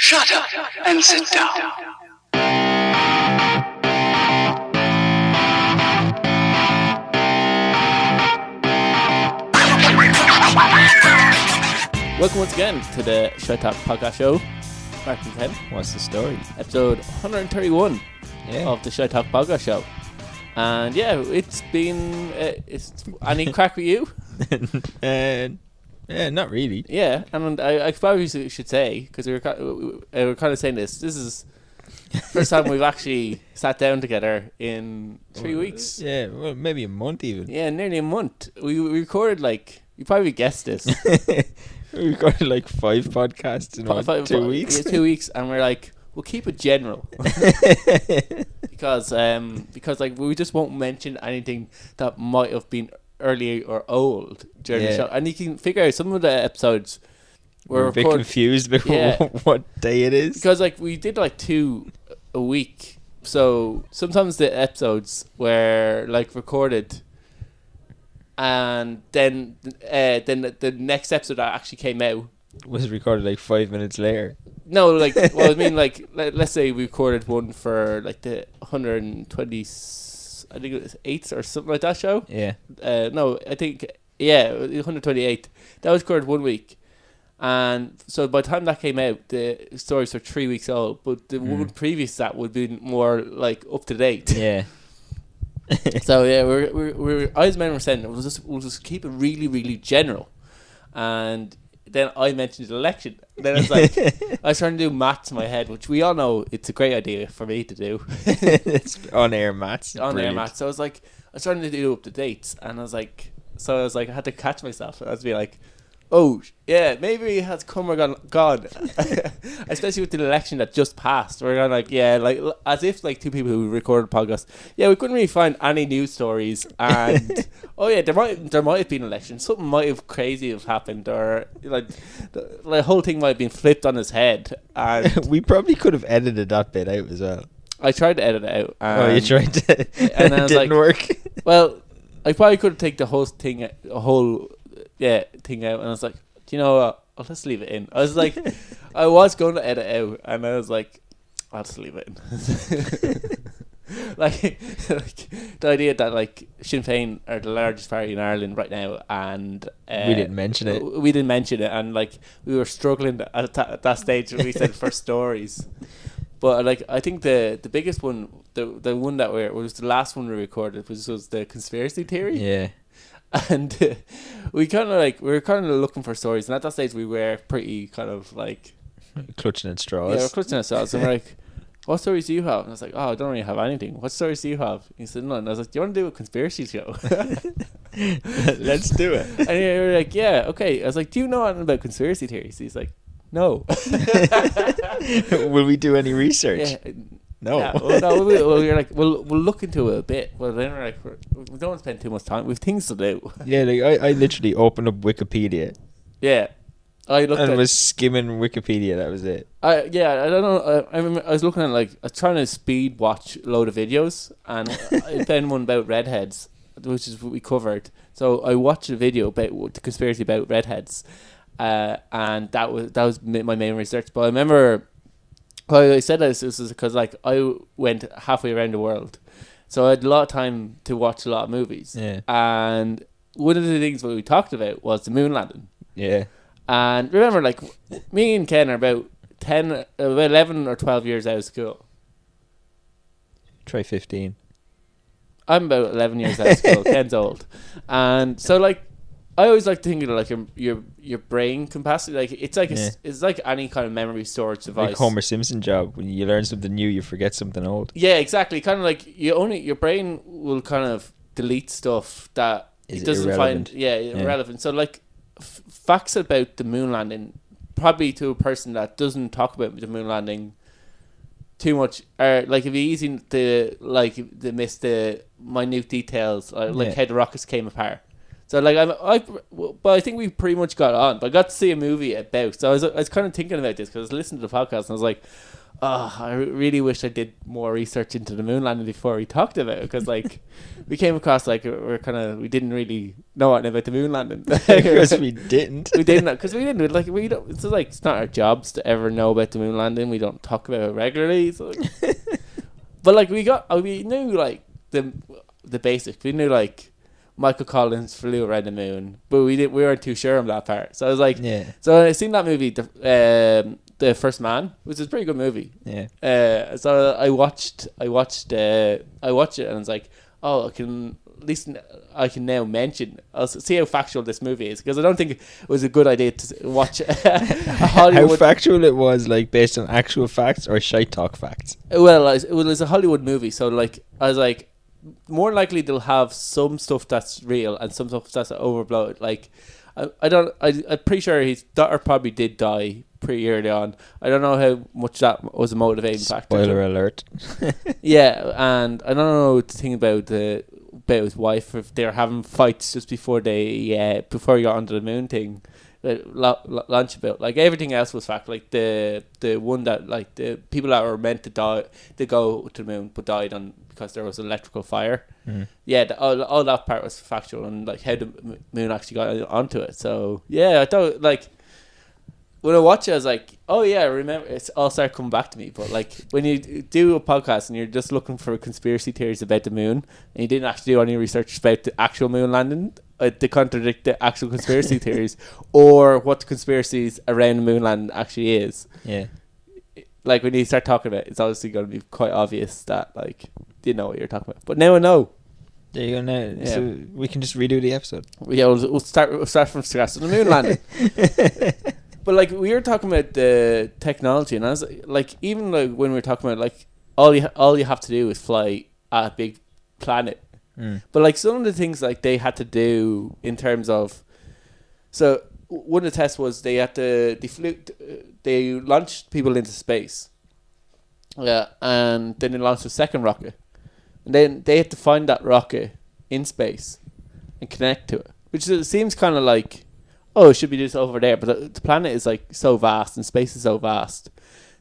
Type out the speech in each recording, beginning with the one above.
Shut up and sit down. Welcome once again to the Shite Talk podcast show. Mark and Ken. What's the story? Episode 131 of the Shite Talk podcast show. And yeah, it's been... any crack with you? Yeah, not really. Yeah, and I probably should say, because we were kind of saying this is the first time we've actually sat down together in 3 weeks. Yeah, well, maybe a month even. Yeah, nearly a month. We recorded you probably guessed this. We recorded 5 podcasts in 2 weeks. Yeah, 2 weeks, and we're like, we'll keep it general. because we just won't mention anything that might have been early or old during the show. And you can figure out some of the episodes we're a bit confused about what day it is. Because we did 2 a week. So sometimes the episodes were recorded, and then the next episode that actually came out was recorded 5 minutes later. No, well, I mean, let's say we recorded one for the 120, I think it was 8th or something like that show. Yeah. No, I think 128. That was recorded 1 week, and so by the time that came out, the stories were 3 weeks old. But the one previous to that would be more up to date. Yeah. So yeah, we're as men were saying, we'll just keep it really, really general, and then I mentioned the election. Then I was I was trying to do maths in my head, which we all know it's a great idea for me to do. It's on-air maths. On-air maths. So I was trying to do up the dates, and I had to catch myself. I was like, oh yeah, maybe it has come or gone. Especially with the election that just passed. We're going as if 2 people who recorded a podcast. Yeah, we couldn't really find any news stories, and oh yeah, there might have been an election. Something might have crazy have happened, or the whole thing might have been flipped on its head. And we probably could have edited that bit out as well. I tried to edit it out. Oh, you tried to, and it didn't work. Well, I probably could have taken the whole thing out, and I was like, do you know what? I'll just leave it in. I was I was going to edit out, and I was like, I'll just leave it in. The idea that Sinn Féin are the largest party in Ireland right now, and we didn't mention it. We didn't mention it, and we were struggling at that stage when we said first stories. But I think the biggest one, the one that was the last one we recorded was the conspiracy theory. Yeah. And we were kind of looking for stories, and at that stage we were pretty kind of clutching at straws. Yeah, we're clutching at straws, and we're like, what stories do you have? And I was like, oh, I don't really have anything. What stories do you have? And he said, none. And I was like, do you want to do a conspiracy show? Let's do it. And we were like, yeah, okay. I was like, do you know anything about conspiracy theories? He's like, no. Will we do any research? Yeah. No. Yeah, we're we'll look into it a bit. Well, then we don't want to spend too much time. We have things to do. Yeah, I literally opened up Wikipedia. Yeah. I was skimming Wikipedia. That was it. I don't know. I remember I was looking at I was trying to speed watch a load of videos, and I found one about redheads, which is what we covered. So I watched a video about the conspiracy about redheads, and that was my main research. But I remember why I said this is because I went halfway around the world, so I had a lot of time to watch a lot of movies. Yeah. And one of the things that we talked about was the moon landing. Yeah. And remember, me and Ken are about 11 or 12 years out of school. Try 15. I'm about 11 years out of school. Ken's old. And so, I always like to think of your brain capacity. It's like any kind of memory storage device. Like Homer Simpson job. When you learn something new, you forget something old. Yeah, exactly. Kind of your brain will kind of delete stuff that it doesn't irrelevant. find irrelevant. So facts about the moon landing, probably to a person that doesn't talk about the moon landing too much, are if you easy to miss the minute details, how the rockets came apart. So like but I think we pretty much got on. But I got to see a movie about. So I was kind of thinking about this because I was listening to the podcast and I was like, oh, I really wish I did more research into the moon landing before we talked about it, because like we came across like we didn't really know anything about the moon landing Because we didn't. we didn't like we don't. It's like it's not our jobs to ever know about the moon landing. We don't talk about it regularly. So but like we knew like the basics. We knew like Michael Collins flew around the moon, but we weren't too sure on that part. So I was like, Yeah. So I seen that movie, The First Man, which is a pretty good movie. Yeah. So I watched it, and I was like, oh, I can now mention. I'll see how factual this movie is, because I don't think it was a good idea to watch a Hollywood. How factual it was, like based on actual facts or shite talk facts. Well, it was a Hollywood movie, so like I was like, more likely they'll have some stuff that's real and some stuff that's overblown. Like I'm pretty sure his daughter probably did die pretty early on. I don't know how much that was a motivating factor. Spoiler alert. Yeah, and I don't know the thing about his wife, if they're having fights just before before he got onto the moon thing. Launch about, like everything else was fact. Like the one that like the people that were meant to die to go to the moon but died on because there was electrical fire. Yeah, all that part was factual, and like how the moon actually got onto it. So yeah, I thought like when I watched it, I was like, oh yeah, I remember. It's all started coming back to me. But like when you do a podcast and you're just looking for conspiracy theories about the moon, and you didn't actually do any research about the actual moon landing to contradict the actual conspiracy theories or what the conspiracies around the moon landing actually is. Yeah. Like when you start talking about it, it's obviously going to be quite obvious that like you know what you're talking about. But now I know. There you go. Now, Yeah. so we can just redo the episode. Yeah, we'll start from scratch. So the moon landing. But like we were talking about the technology, and I was like, even like when we were talking about like all you have to do is fly at a big planet. But like some of the things like they had to do in terms of, so one of the tests was they launched people into space. Yeah, and then they launched a second rocket, and then they had to find that rocket in space and connect to it, which seems kind of like, oh, it should be just over there, but the planet is like so vast and space is so vast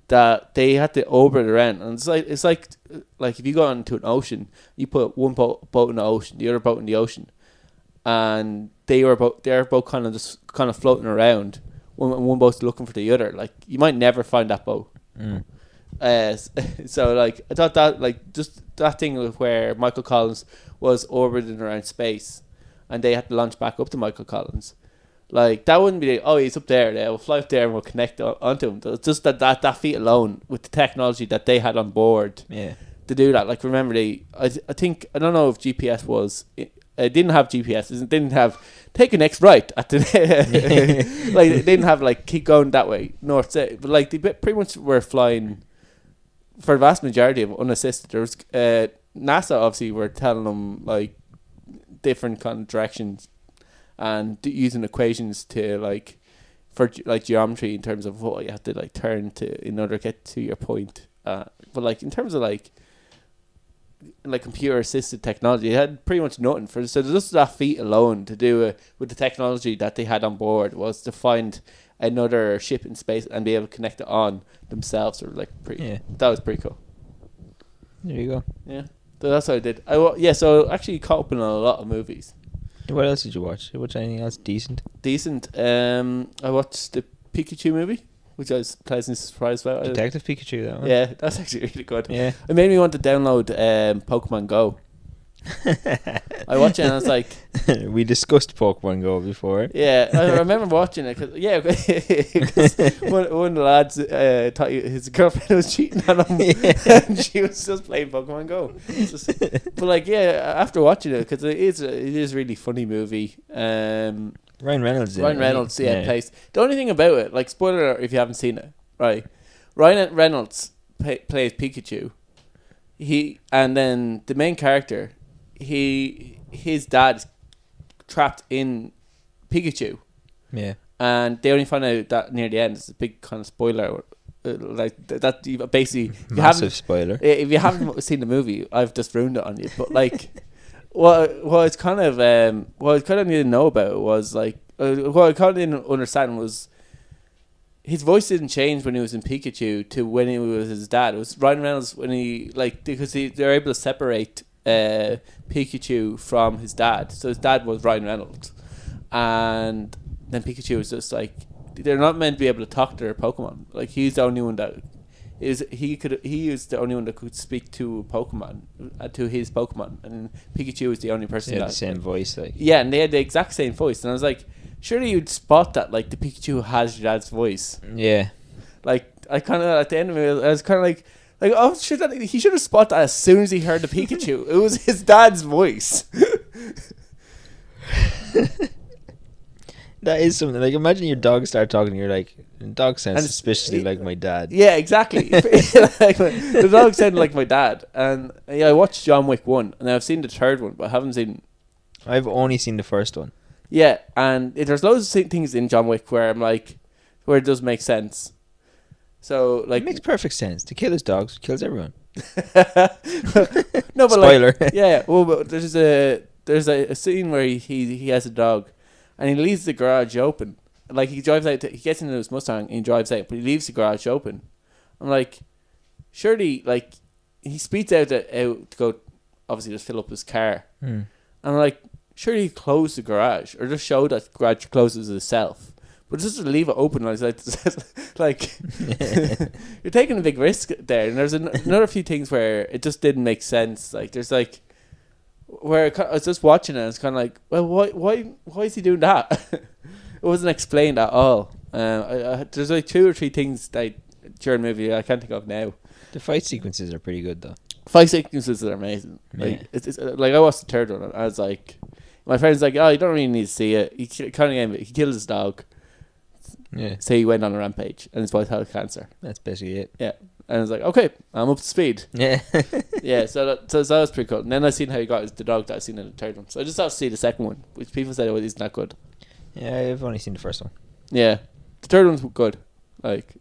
that they had to orbit around. And it's like if you go into an ocean, you put one boat in the ocean, the other boat in the ocean, and they're both kind of floating around. One boat's looking for the other. Like you might never find that boat. So like I thought that like just that thing where Michael Collins was orbiting around space, and they had to launch back up to Michael Collins. Like that wouldn't be like, oh, he's up there. We'll fly up there and we'll connect onto him. It's just that feat alone with the technology that they had on board. Yeah. To do that. Like remember I think I don't know if GPS was. It didn't have GPS. It didn't have take a next right at the like it didn't have like keep going that way north south. But like they pretty much were flying for the vast majority of unassisted. There was NASA obviously were telling them like different kind of directions and using equations to like for like geometry in terms of what you have to like turn to in order to get to your point. But like in terms of like computer assisted technology, it had pretty much nothing for. So just that feat alone to do it with the technology that they had on board was to find another ship in space and be able to connect it on themselves. Or like that was pretty cool. There you go. Yeah, so that's what I did. So I actually caught up in a lot of movies. What else did you watch? Did you watch anything else decent? I watched the Pikachu movie, which I was pleasantly surprised about. Detective Pikachu, that one. Yeah, that's actually really good. Yeah. It made me want to download Pokemon Go. I watched it and I was like... We discussed Pokemon Go before. Yeah, I remember watching it. Because one of the lads thought his girlfriend was cheating on him and she was just playing Pokemon Go. But like, yeah, after watching it, because it is a really funny movie. Ryan Reynolds. Plays. The only thing about it, like spoiler alert if you haven't seen it, right? Ryan Reynolds plays Pikachu. And then the main character, his dad's trapped in Pikachu. Yeah. And they only find out that near the end. It's a big kind of spoiler. Like that basically Massive spoiler. If you haven't seen the movie, I've just ruined it on you. But like what I was kind of didn't know about was like what I kind of didn't understand was his voice didn't change when he was in Pikachu to when he was his dad. It was Ryan Reynolds when he because they're able to separate Pikachu from his dad. So his dad was Ryan Reynolds, and then Pikachu was just like they're not meant to be able to talk to their Pokemon. Like he's the only one that he was the only one that could speak to Pokemon to his Pokemon, and Pikachu was the only person They had that the same voice, like. yeah, and they had the exact same voice, and I was like, surely you'd spot that like the Pikachu has your dad's voice. Yeah. Like I kind of at the end of it, I was kind of like oh shit, he should have spotted that as soon as he heard the Pikachu. It was his dad's voice. That is something. Like, imagine your dog start talking and you're like, dog sounds And suspiciously like my dad. Yeah, exactly. Like, the dog sounded like my dad, and yeah, I watched John Wick 1, and I've seen the third one, but I haven't seen. I've only seen the first one. Yeah, and there's loads of things in John Wick where I'm like, where it does make sense. So like, It makes perfect sense. To kill his dogs, kills everyone. no, but Spoiler. like, yeah. Well, but there's a scene where he has a dog, and he leaves the garage open. Like he drives out, he gets into his Mustang and he drives out, but he leaves the garage open. I'm like, surely, like he speeds out to go, obviously just fill up his car. And I'm like, surely he closed the garage or just show that the garage closes itself. But just to leave it open, like you're taking a big risk there. And there's another few things where it just didn't make sense. Like there's like where I was just watching it, and it's kind of like, well, why is he doing that? It wasn't explained at all. There's like 2 or 3 things that during the movie I can't think of now. The fight sequences are pretty good, though. Fight sequences are amazing. Like Yeah. it's like I watched the third one, and I was like, my friend's like, oh, you don't really need to see it. He killed his dog. Yeah. So he went on a rampage, and his wife had cancer. That's basically it. Yeah, and I was like, okay, I'm up to speed. Yeah. Yeah, so that was pretty cool. And then I seen how he got the dog that I seen in the third one. So I just have to see the second one, which people said isn't that good. Yeah, I've only seen the first one. Yeah, the third one's good. Like,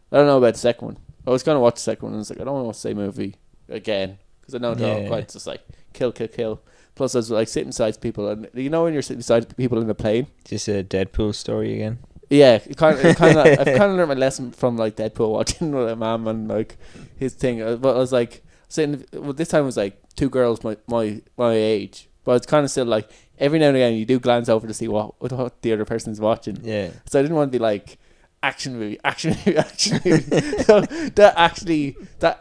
I don't know about the second one. I was gonna watch the second one, and I was like, I don't want to watch the same movie again because I know they're all quite just like kill. Plus, I was like sitting beside people, and you know when you're sitting beside people in a plane. Just a Deadpool story again. Yeah, I've kind of learned my lesson from like Deadpool watching with my mum and like his thing. But I was like sitting. Well, this time it was like 2 girls my age, but it's kind of still like every now and again you do glance over to see what the other person's watching. Yeah. So I didn't want to be like action movie. So that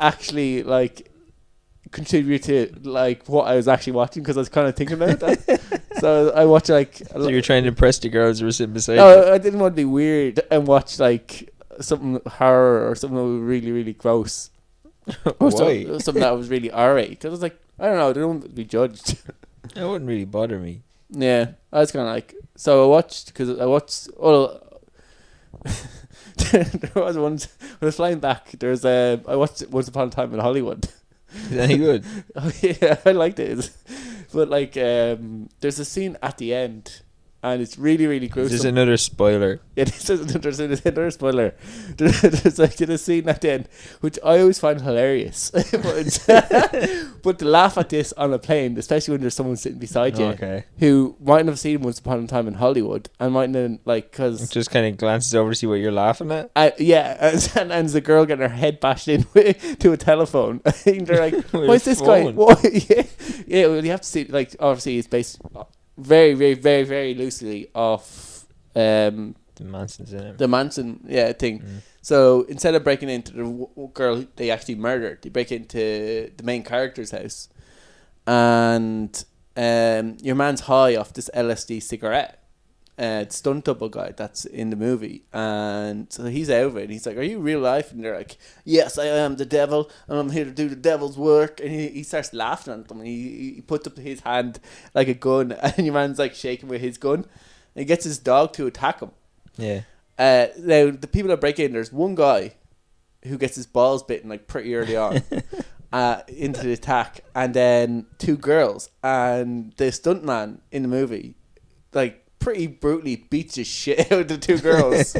actually like contributed to like what I was actually watching because I was kind of thinking about that. So I watched like. So you're trying to impress the girls who were sitting beside you? No, I didn't want to be weird and watch like something horror or something that was really, really gross. Or Why? something that was really R8. Because I was like, I don't know, they don't want to be judged. That wouldn't really bother me. Yeah, I was kind of like, so I watched, there was one, when I was flying back, I watched Once Upon a Time in Hollywood. Is that any good? Oh, yeah, I liked it. But like, there's a scene at the end, and it's really, really gruesome. This is another spoiler. Yeah, there's another spoiler. There's like a scene at the end, which I always find hilarious. But to laugh at this on a plane, especially when there's someone sitting beside you who mightn't have seen Once Upon a Time in Hollywood and mightn't like because just kind of glances over to see what you're laughing at. Yeah, and there's a girl getting her head bashed in to a telephone. And they're like, "Why's this guy?" What? Yeah, well, you have to see. Like, obviously, it's based very, very, very, very loosely off The Manson's in it. the Manson thing. So instead of breaking into the girl they actually murdered, they break into the main character's house, and your man's high off this LSD cigarette. Stunt double guy that's in the movie, and so he's out of it and he's like, "Are you real life?" And they're like, "Yes, I am the devil and I'm here to do the devil's work." And he starts laughing at them and he puts up his hand like a gun, and your man's like shaking with his gun, and he gets his dog to attack him. Yeah. Now the people that break in, there's one guy who gets his balls bitten like pretty early on into the attack, and then 2 girls, and the stuntman in the movie like pretty brutally beats the shit out of the 2 girls.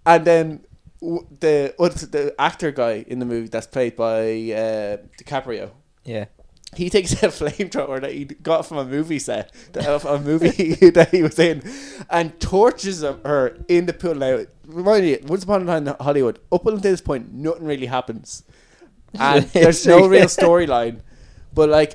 And then the actor guy in the movie that's played by DiCaprio, Yeah. he takes a flamethrower that he got from a movie set, a movie that he was in, and torches her in the pool. Now, remind you, once upon a time in Hollywood, up until this point, nothing really happens, and there's no real storyline. But like,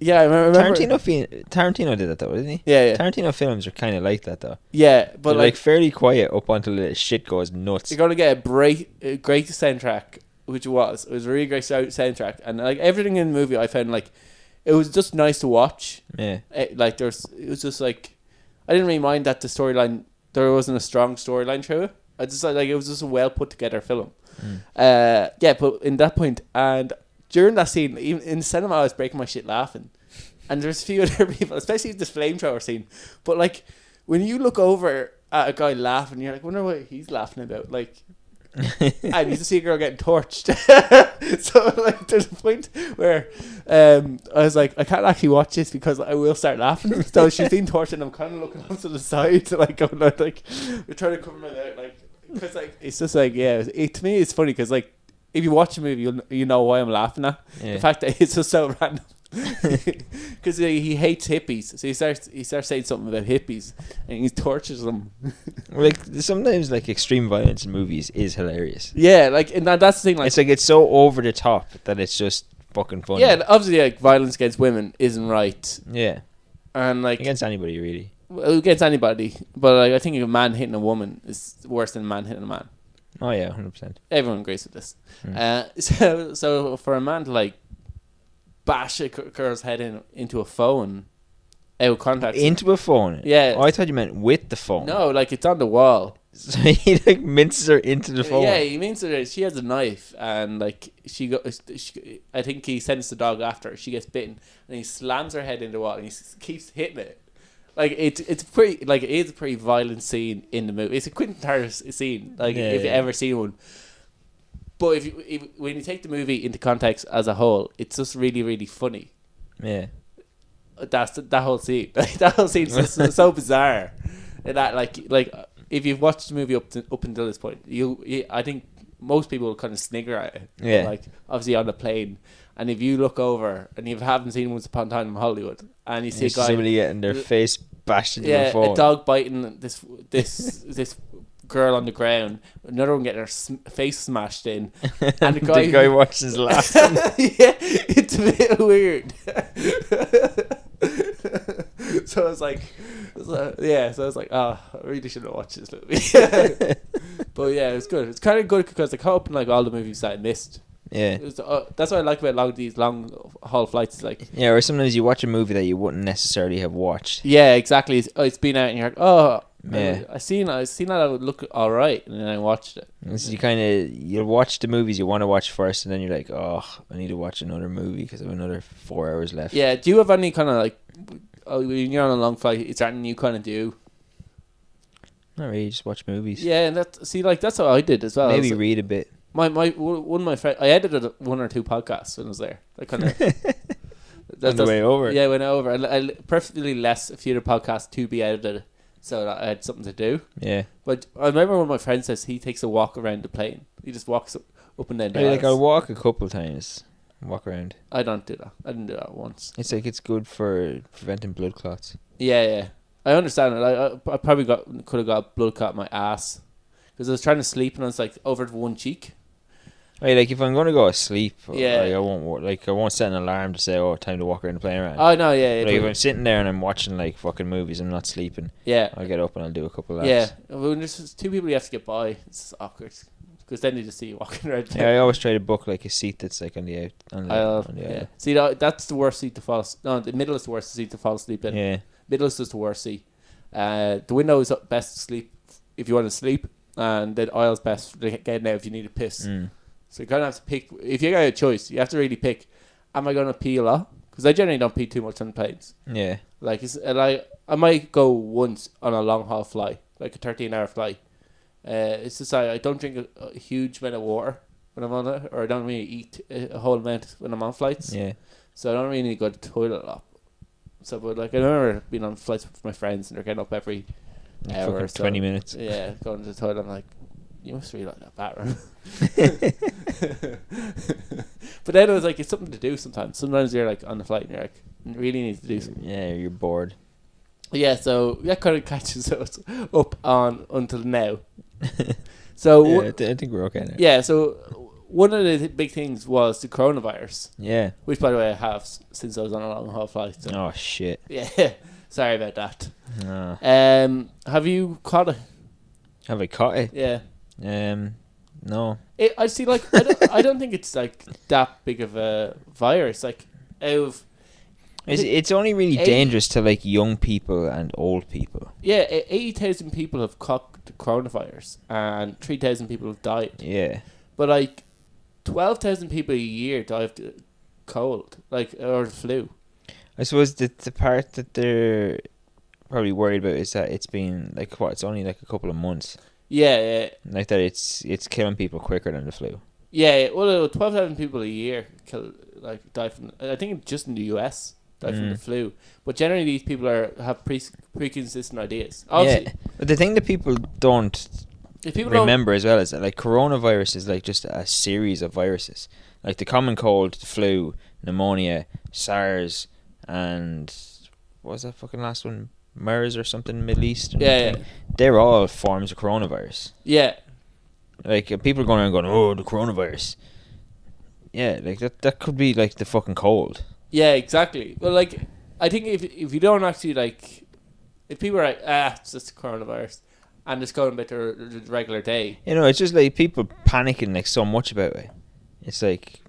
yeah, I remember Tarantino did that though, didn't he? Yeah. Tarantino films are kind of like that though. Yeah, but they're like fairly quiet up until the shit goes nuts. You're gonna get a great soundtrack, which it was a really great soundtrack, and like everything in the movie, I found like it was just nice to watch. Yeah, it was just like I didn't really mind that the storyline, there wasn't a strong storyline through it. I just like it was just a well put together film. Yeah, but in that point and during that scene, even in cinema, I was breaking my shit laughing, and there's a few other people, especially this flamethrower scene. But like when you look over at a guy laughing, you're like, wonder what he's laughing about, like. And you just see a girl getting torched. So like there's a point where I was like, I can't actually watch this because I will start laughing. So she's being torched and I'm kind of looking off to the side, like I'm like we're trying to cover my mouth, like because like it's just like to me it's funny because like if you watch a movie you know why I'm laughing at the fact that it's just so random. Because he hates hippies, so he starts saying something about hippies and he tortures them. Like sometimes like extreme violence in movies is hilarious. Yeah, like and that's the thing, like it's so over the top that it's just fucking funny. Yeah, obviously like violence against women isn't right. Yeah, and like against anybody really. Well, against anybody, but like I think a man hitting a woman is worse than a man hitting a man. Oh yeah, 100%. Everyone agrees with this. So for a man to like bash a girl's head into a phone out of contact. Into a phone? Yeah. Oh, I thought you meant with the phone. No, like it's on the wall. So he like minces her into the phone. Yeah, he minces her. She has a knife and like I think he sends the dog after her. She gets bitten and he slams her head into the wall and he keeps hitting it. Like it's pretty, like it is a pretty violent scene in the movie. It's a Quentin Tarantino scene, like if you ever seen one. But when you take the movie into context as a whole, it's just really, really funny. Yeah, that whole scene. Like, that whole scene's just so bizarre. And that like if you've watched the movie up until this point, I think most people will kind of snigger at it. Yeah. Like obviously on the plane, and if you look over and you haven't seen Once Upon a Time in Hollywood, and you see a guy somebody getting their face bashed into the phone, a dog biting this girl on the ground, another one getting her face smashed in, and the guy watches laughing. Yeah, it's a bit weird. So I was like, oh, I really shouldn't watch this movie. But yeah, it was good. It's kind of good because I caught up in like all the movies that I missed. Yeah, that's what I like about these long haul flights. Like, yeah, or sometimes you watch a movie that you wouldn't necessarily have watched. Yeah, exactly. It's been out and you're like, oh, yeah, I seen that it would look all right, and then I watched it. So you watch the movies you want to watch first, and then you're like, oh, I need to watch another movie because I have another 4 hours left. Yeah. Do you have any kind of like, when you're on a long flight, is there anything you kind of do? Not really, just watch movies. Yeah, and that's what I did as well. Maybe read a bit. One of my friends, I edited 1 or 2 podcasts when I was there. I kind of on the way over. Yeah, went over. I perfectly left a few of the podcasts to be edited, so that I had something to do. Yeah. But I remember one of my friends says he takes a walk around the plane. He just walks up and down. I'll walk a couple times. Walk around. I don't do that. I didn't do that once. It's like it's good for preventing blood clots. Yeah. I understand it. I probably could have got blood clot in my ass because I was trying to sleep and I was like over one cheek. Hey, like if I'm gonna go to sleep, yeah, I won't set an alarm to say, oh, time to walk around the plane around. Oh no, yeah. Like if I'm sitting there and I'm watching like fucking movies, I'm not sleeping. Yeah, I'll get up and I'll do a couple of laps. Yeah, when there's 2 people you have to get by, it's awkward because then you just see you walking around. Yeah, I always try to book like a seat that's like on the out. On the aisle. See, that's the worst seat to fall. No, the middle is the worst seat to fall asleep in. Yeah, middle is just the worst seat. The window is best to sleep if you want to sleep, and the aisle's best for getting out if you need to piss. So you kind of have to pick. If you got a choice, you have to really pick. Am I going to pee a lot? Because I generally don't pee too much on planes. Yeah. Like I might go once on a long haul flight, like a 13-hour flight. It's just I don't drink a huge amount of water when I'm on it, or I don't really eat a whole amount when I'm on flights. Yeah. So I don't really go to the toilet a lot. So, but like I remember being on flights with my friends and they're getting up every hour or so. 20 minutes. Yeah, going to the toilet. I'm like, you must really like that bathroom. But then it was like, it's something to do sometimes. Sometimes you're like on the flight and you're like, really need to do something. Yeah, you're bored. Yeah, so that kind of catches us up on until now. So I think we're okay now. yeah, so one of the big things was the coronavirus, Yeah. which by the way I have since I was on a long haul flight. So. Oh shit. Yeah, sorry about that. No. Have you caught it? Have I caught it? Yeah. No. I see. Like, I don't think it's like that big of a virus. Like, It's only really dangerous to like young people and old people. Yeah, 80,000 people have caught the coronavirus and 3,000 people have died. Yeah. But like 12,000 people a year die of the cold, like, or the flu. I suppose the part that they're probably worried about is that it's been like it's only like a couple of months. Yeah. Like that it's killing people quicker than the flu. Yeah. Well, 12,000 people a year die from. I think just in the US die from the flu. But generally, these people have pre-consistent ideas. Obviously, yeah. But the thing that people don't remember as well is that like coronavirus is like just a series of viruses. Like the common cold, the flu, pneumonia, SARS, and what was that fucking last one? MERS or something, Middle East. Yeah. They're all forms of coronavirus. Yeah. Like people going around going, oh, the coronavirus. Yeah, like that could be like the fucking cold. Yeah, exactly. Well, like, I think if you don't actually like, if people are like, it's just coronavirus, and just going about their regular day. You know, it's just like people panicking like so much about it. It's like,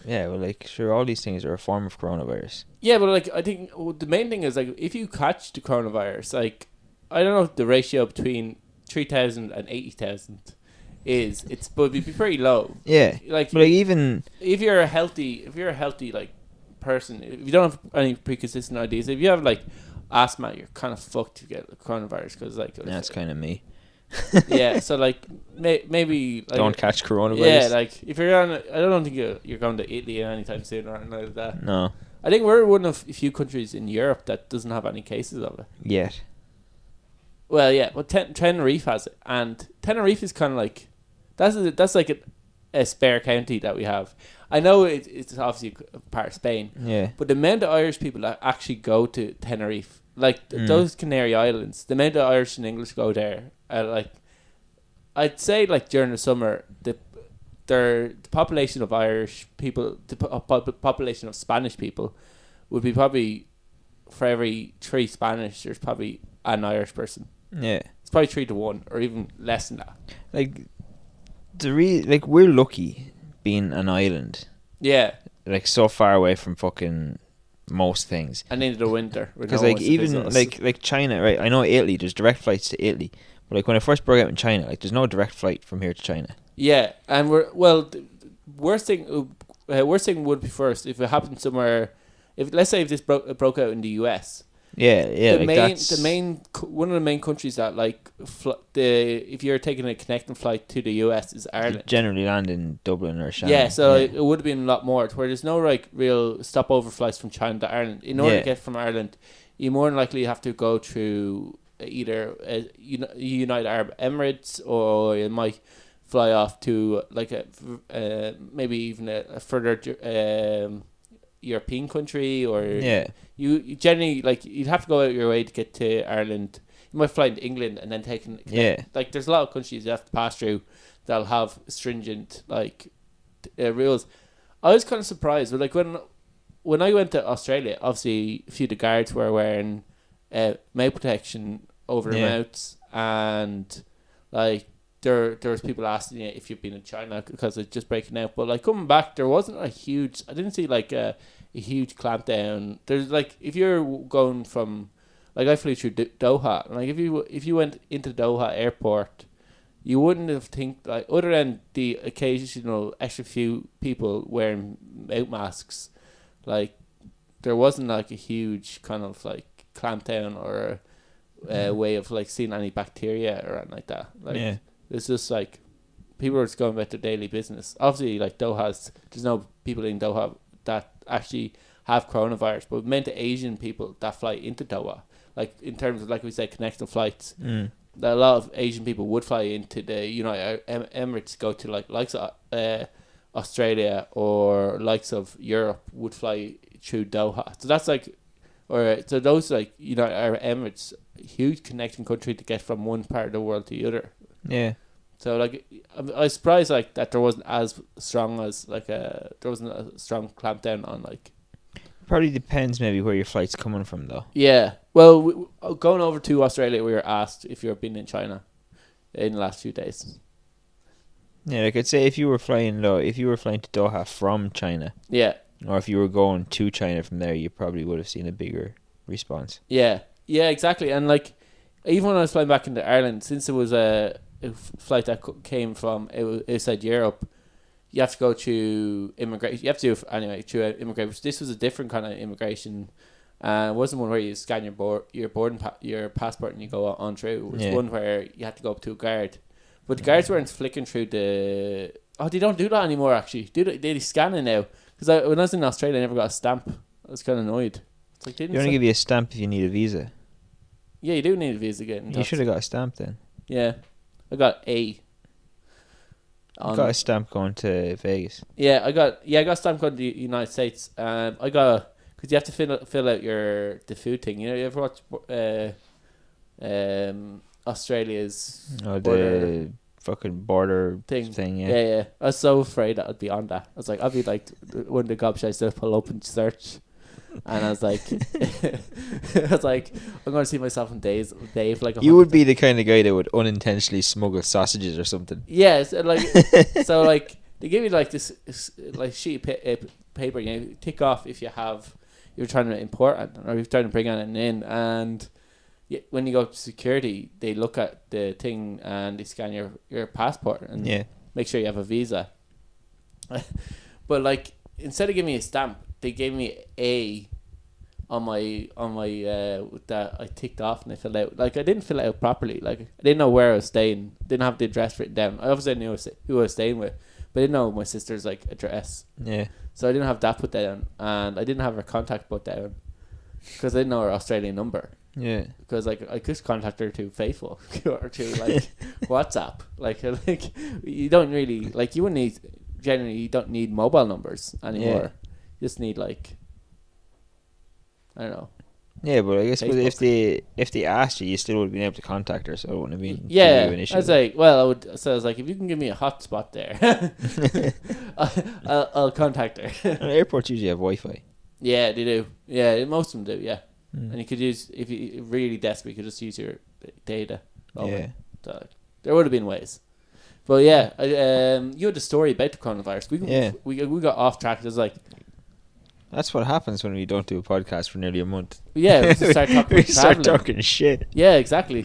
yeah, well, like, sure, all these things are a form of coronavirus. Yeah, but like, I think the main thing is like, if you catch the coronavirus, like, I don't know if the ratio between 3,000 and 80,000 is, but it'd be pretty low. Yeah, like, but like even if you're a healthy like person, if you don't have any pre-consistent ideas, if you have like asthma, you're kind of fucked to get the coronavirus because like that's kind of me. Yeah, so like maybe like, don't catch coronavirus. Yeah, like if you're on, I don't think you're going to Italy anytime soon or anything like that. No, I think we're one of a few countries in Europe that doesn't have any cases of it yet. Well, yeah, but Tenerife has it, and Tenerife is kind of like that's like a spare county that we have. I know it's obviously a part of Spain, yeah, but the amount of Irish people that actually go to Tenerife, like those Canary Islands, the amount of Irish and English go there, like I'd say like during the summer, the population of Irish people, the population of Spanish people, would be probably for every 3 Spanish, there's probably an Irish person. Yeah, it's probably 3 to 1 or even less than that. Like like we're lucky being an island. Yeah, like so far away from fucking most things. And into the winter, because like even like China, right? I know Italy. There's direct flights to Italy, but like when I first broke out in China, like there's no direct flight from here to China. Yeah, and worst thing would be first if it happened somewhere. If let's say if this broke out in the US. Yeah. The main one of the main countries that like if you're taking a connecting flight to the US is Ireland. You generally land in Dublin or Shannon. Yeah, so it would have been a lot more. Where there's no like real stopover flights from China to Ireland. In order to get from Ireland, you more than likely have to go through either United Arab Emirates, or you might fly off to like maybe even a further European country, or you generally like you'd have to go out your way to get to Ireland. You might fly into England and then like there's a lot of countries you have to pass through that'll have stringent like rules. I was kind of surprised, but like when I went to Australia, obviously a few of the guards were wearing mouth protection over their mouths, and like there was people asking you if you've been in China because it's just breaking out. But like coming back, there wasn't I didn't see like a huge clampdown. There's like if you're going from like I flew through Doha, and like if you went into Doha airport, you wouldn't have think like other than the occasional extra few people wearing mouth masks, like there wasn't like a huge kind of like clampdown or a way of like seeing any bacteria or anything like that. Like it's just like people are just going about their daily business. Obviously, like there's no people in Doha that actually have coronavirus, but meant to Asian people that fly into Doha, like in terms of like we said, connecting flights. That a lot of Asian people would fly into the United Emirates, go to like likes of Australia or likes of Europe would fly through Doha. So that's like, so those like are Emirates, huge connecting country to get from one part of the world to the other. Yeah. So like I was surprised like that there wasn't as strong as like there wasn't a strong clampdown on like. Probably depends maybe where your flight's coming from though. Yeah. Well, going over to Australia, we were asked if you've been in China in the last few days. Yeah, like I'd say if you were flying to Doha from China. Yeah. Or if you were going to China from there, you probably would have seen a bigger response. Yeah. Yeah, exactly. And like even when I was flying back into Ireland, since it was a flight that came from outside Europe, you have to go to immigration. You have to do it anyway through immigration. This was a different kind of immigration. It wasn't one where you scan your passport and you go on through. It was one where you had to go up to a guard, but the guards weren't flicking through the. Oh, they don't do that anymore. Actually, they scan it now? Because when I was in Australia, I never got a stamp. I was kind of annoyed. It's like, they only give you a stamp if you need a visa. Yeah, you do need a visa again. You should have got a stamp then. Yeah, I got A. I got a stamp going to Vegas. Yeah, I got a stamp going to the United States. I got because you have to fill out the food thing. You ever watch Australia's the fucking border thing. Yeah. I was so afraid that I'd be on that. I was like, I'd be like one of the gobshites that pull up and search. And I was like, I'm going to see myself in Dave like. You would be the kind of guy that would unintentionally smuggle sausages or something. Yeah, so like they give you like this like sheet of paper. You tick off if you're trying to import it or you're trying to bring it in, and when you go to security, they look at the thing and they scan your passport and make sure you have a visa. But like instead of giving me a stamp, they gave me A on my that I ticked off and I filled out. Like I didn't fill it out properly. Like I didn't know where I was staying. Didn't have the address written down. I obviously knew who I was staying with, but I didn't know my sister's like address. Yeah. So I didn't have that put down, and I didn't have her contact put down because I didn't know her Australian number. Yeah. Because like I could contact her to Facebook or to like WhatsApp. Like you don't really like you don't need mobile numbers anymore. Yeah. You just need like I don't know. Yeah, but I guess if they asked you, you still would have been able to contact her, so it wouldn't have been an issue. I was like, if you can give me a hotspot there, I'll contact her. Airports usually have Wi-Fi. Yeah, they do. Yeah, most of them do. Yeah, and you could use if you really desperate, you could just use your data. Yeah, so there would have been ways. But yeah, you had a story about the coronavirus. We got off track. It was like. That's what happens when we don't do a podcast for nearly a month. Yeah, we just start talking shit. Yeah, exactly.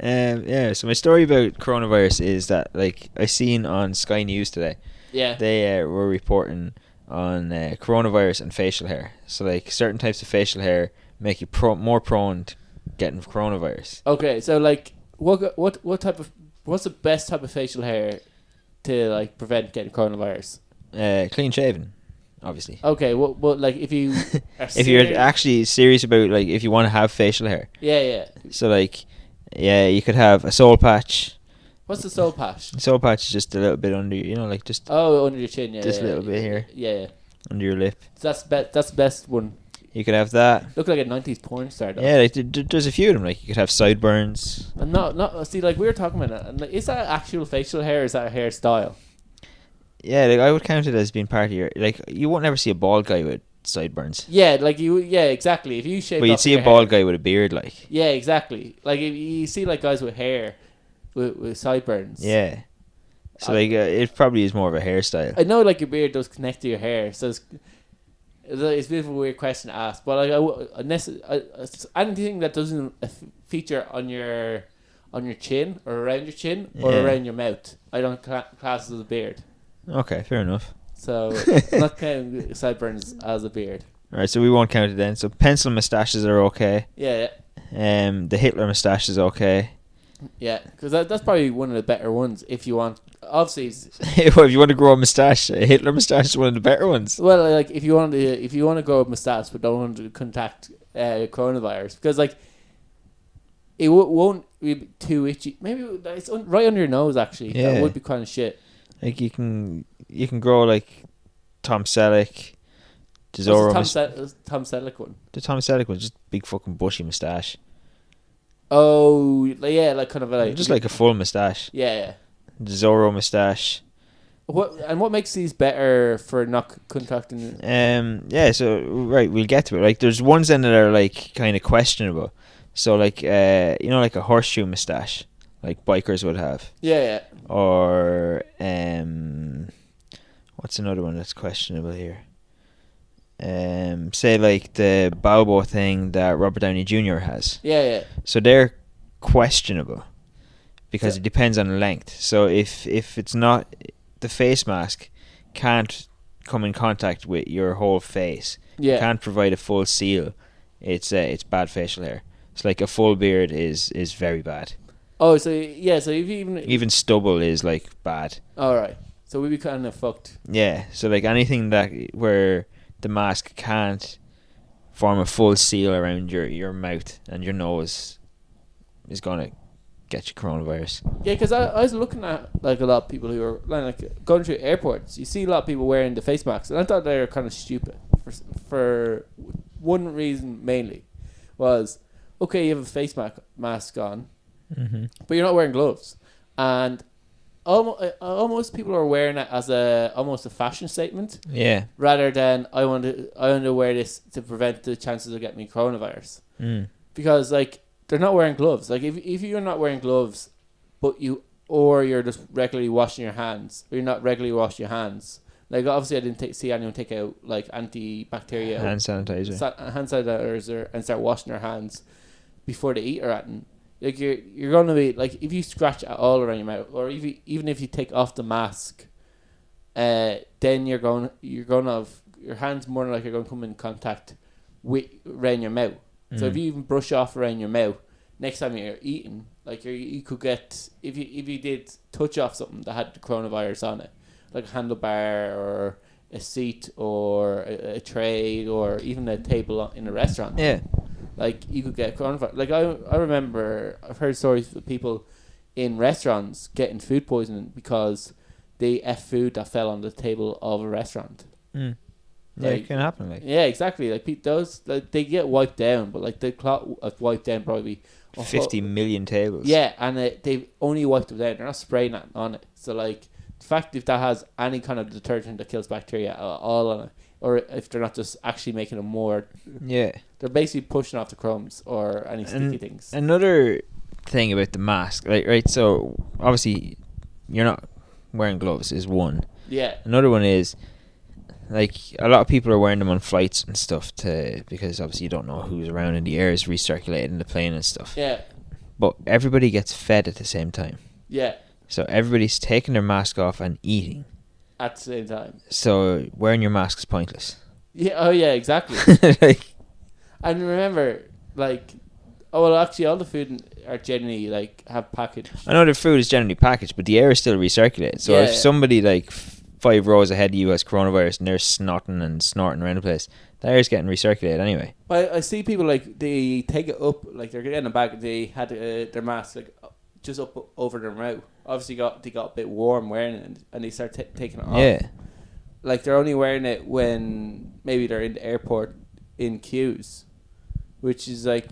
So my story about coronavirus is that like I seen on Sky News today. Yeah. They were reporting on coronavirus and facial hair. So like certain types of facial hair make you more prone to getting coronavirus. Okay, so like what's the best type of facial hair to like prevent getting coronavirus? Clean shaven. Obviously. Okay, well, like if you if you're actually serious about like if you want to have facial hair. Yeah. So like, you could have a soul patch. What's the soul patch? Soul patch is just a little bit under, like just. Oh, under your chin, yeah. Just a little bit here. Yeah. Under your lip. So that's the best one. You could have that. Look like a 90s porn star. Though. Yeah, like there's a few of them. Like you could have sideburns. And not see like we were talking about that. And like, is that actual facial hair? Or is that a hairstyle? Yeah, like I would count it as being part of your. Like you won't ever see a bald guy with sideburns. Yeah, like you. Yeah, exactly. If you shave. But you'd see a bald guy with a beard, like. Yeah, exactly. Like if you see like guys with hair, with sideburns. Yeah. So like it probably is more of a hairstyle. I know like your beard does connect to your hair, so it's a bit of a weird question to ask. But like anything that doesn't feature on your chin or around your chin or around your mouth, I don't class as a beard. Okay, fair enough. So, not counting sideburns as a beard. Alright, so we won't count it then. So, pencil moustaches are okay. Yeah. The Hitler moustache is okay. Yeah, because that's probably one of the better ones if you want. Obviously, well, if you want to grow a moustache, a Hitler moustache is one of the better ones. Well, like if you want to grow a moustache but don't want to contact coronavirus, because like it won't be too itchy. Maybe it's right under your nose. Actually, that would be kind of shit. Like you can grow like Tom Selleck, What's Zorro. the Tom Selleck one? The Tom Selleck one, just big fucking bushy moustache. Oh, yeah, like kind of like Just like a full moustache. Yeah. The Zorro moustache. What makes these better for not contracting? Yeah. So right, we'll get to it. Like, there's ones then that are like kind of questionable. So like, like a horseshoe moustache, like bikers would have. Yeah. Or what's another one that's questionable here? Say like the Balbo thing that Robert Downey Jr. has. Yeah. So they're questionable because it depends on the length. So if it's not, the face mask can't come in contact with your whole face. Yeah. Can't provide a full seal. It's bad facial hair. It's like a full beard is very bad. Oh, so if even stubble is like bad. All right. So we'd be kind of fucked. Yeah. So like anything that where the mask can't form a full seal around your mouth and your nose is gonna get you coronavirus. Yeah, because I was looking at like a lot of people who are like going through airports. You see a lot of people wearing the face masks, and I thought they were kind of stupid. For one reason mainly was, okay, you have a face mask on, but you're not wearing gloves, and almost people are wearing it as almost a fashion statement. Yeah. Rather than I want to wear this to prevent the chances of getting me coronavirus. Because like they're not wearing gloves. Like if you're not wearing gloves, or you're just regularly washing your hands, or you're not regularly washing your hands. Like obviously I didn't see anyone take out like antibacterial hand sanitizer and start washing their hands before they eat or anything. Like you're gonna be like, if you scratch at all around your mouth, or even if you take off the mask, then you're going to have your hands more than like you're going to come in contact with around your mouth. So if you even brush off around your mouth, next time you're eating, like you could get, if you did touch off something that had the coronavirus on it, like a handlebar or a seat or a tray or even a table in a restaurant. Yeah. Like you could get coronavirus. Like I remember, I've heard stories of people in restaurants getting food poisoning because they ate food that fell on the table of a restaurant. Yeah, Like, it can happen. Like, yeah, exactly. Like those, like, they get wiped down, but like the clot have wiped down probably 50 million tables. Yeah, and they've only wiped them down. They're not spraying that on it. So like the fact if that has any kind of detergent that kills bacteria all on it, or if they're not just actually making them more. Yeah. They're basically pushing off the crumbs or any sticky things. Another thing about the mask, right? So obviously, you're not wearing gloves is one. Yeah. Another one is, like, a lot of people are wearing them on flights and stuff because obviously you don't know who's around and the air is recirculating the plane and stuff. Yeah. But everybody gets fed at the same time. Yeah. So everybody's taking their mask off and eating at the same time. So wearing your mask is pointless. Yeah. Oh yeah. Exactly. Like, and remember, like, actually, all the food are generally like have packaged. I know the food is generally packaged, but the air is still recirculated. So if somebody like 5 rows ahead of you has coronavirus and they're snotting and snorting around the place, the air is getting recirculated anyway. I see people like they take it up, like they're getting a bag. They had their mask like just up over their mouth. Obviously, they got a bit warm wearing it, and they start taking it off. Yeah, like they're only wearing it when maybe they're in the airport in queues, which is like,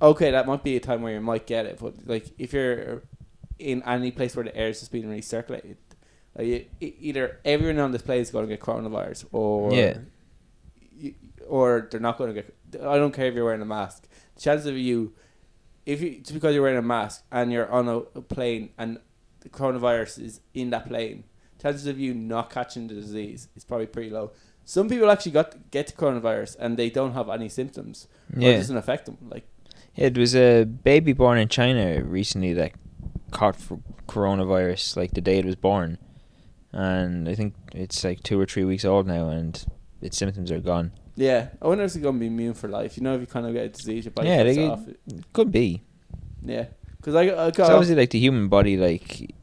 okay, that might be a time where you might get it, but like if you're in any place where the air is just being recirculated, like either everyone on this plane is going to get coronavirus, or they're not going to get. I don't care if you're wearing a mask. The chances of you, just because you're wearing a mask and you're on a plane and the coronavirus is in that plane, chances of you not catching the disease is probably pretty low. Some people actually get the coronavirus and they don't have any symptoms. Yeah. Or it doesn't affect them. Like, yeah, there was a baby born in China recently that caught coronavirus like the day it was born, and I think it's like 2 or 3 weeks old now, and its symptoms are gone. Yeah, I wonder if it's going to be immune for life. You know, if you kind of get a disease, your body gets off. Could be. Yeah, because I got. It's obviously like the human body, like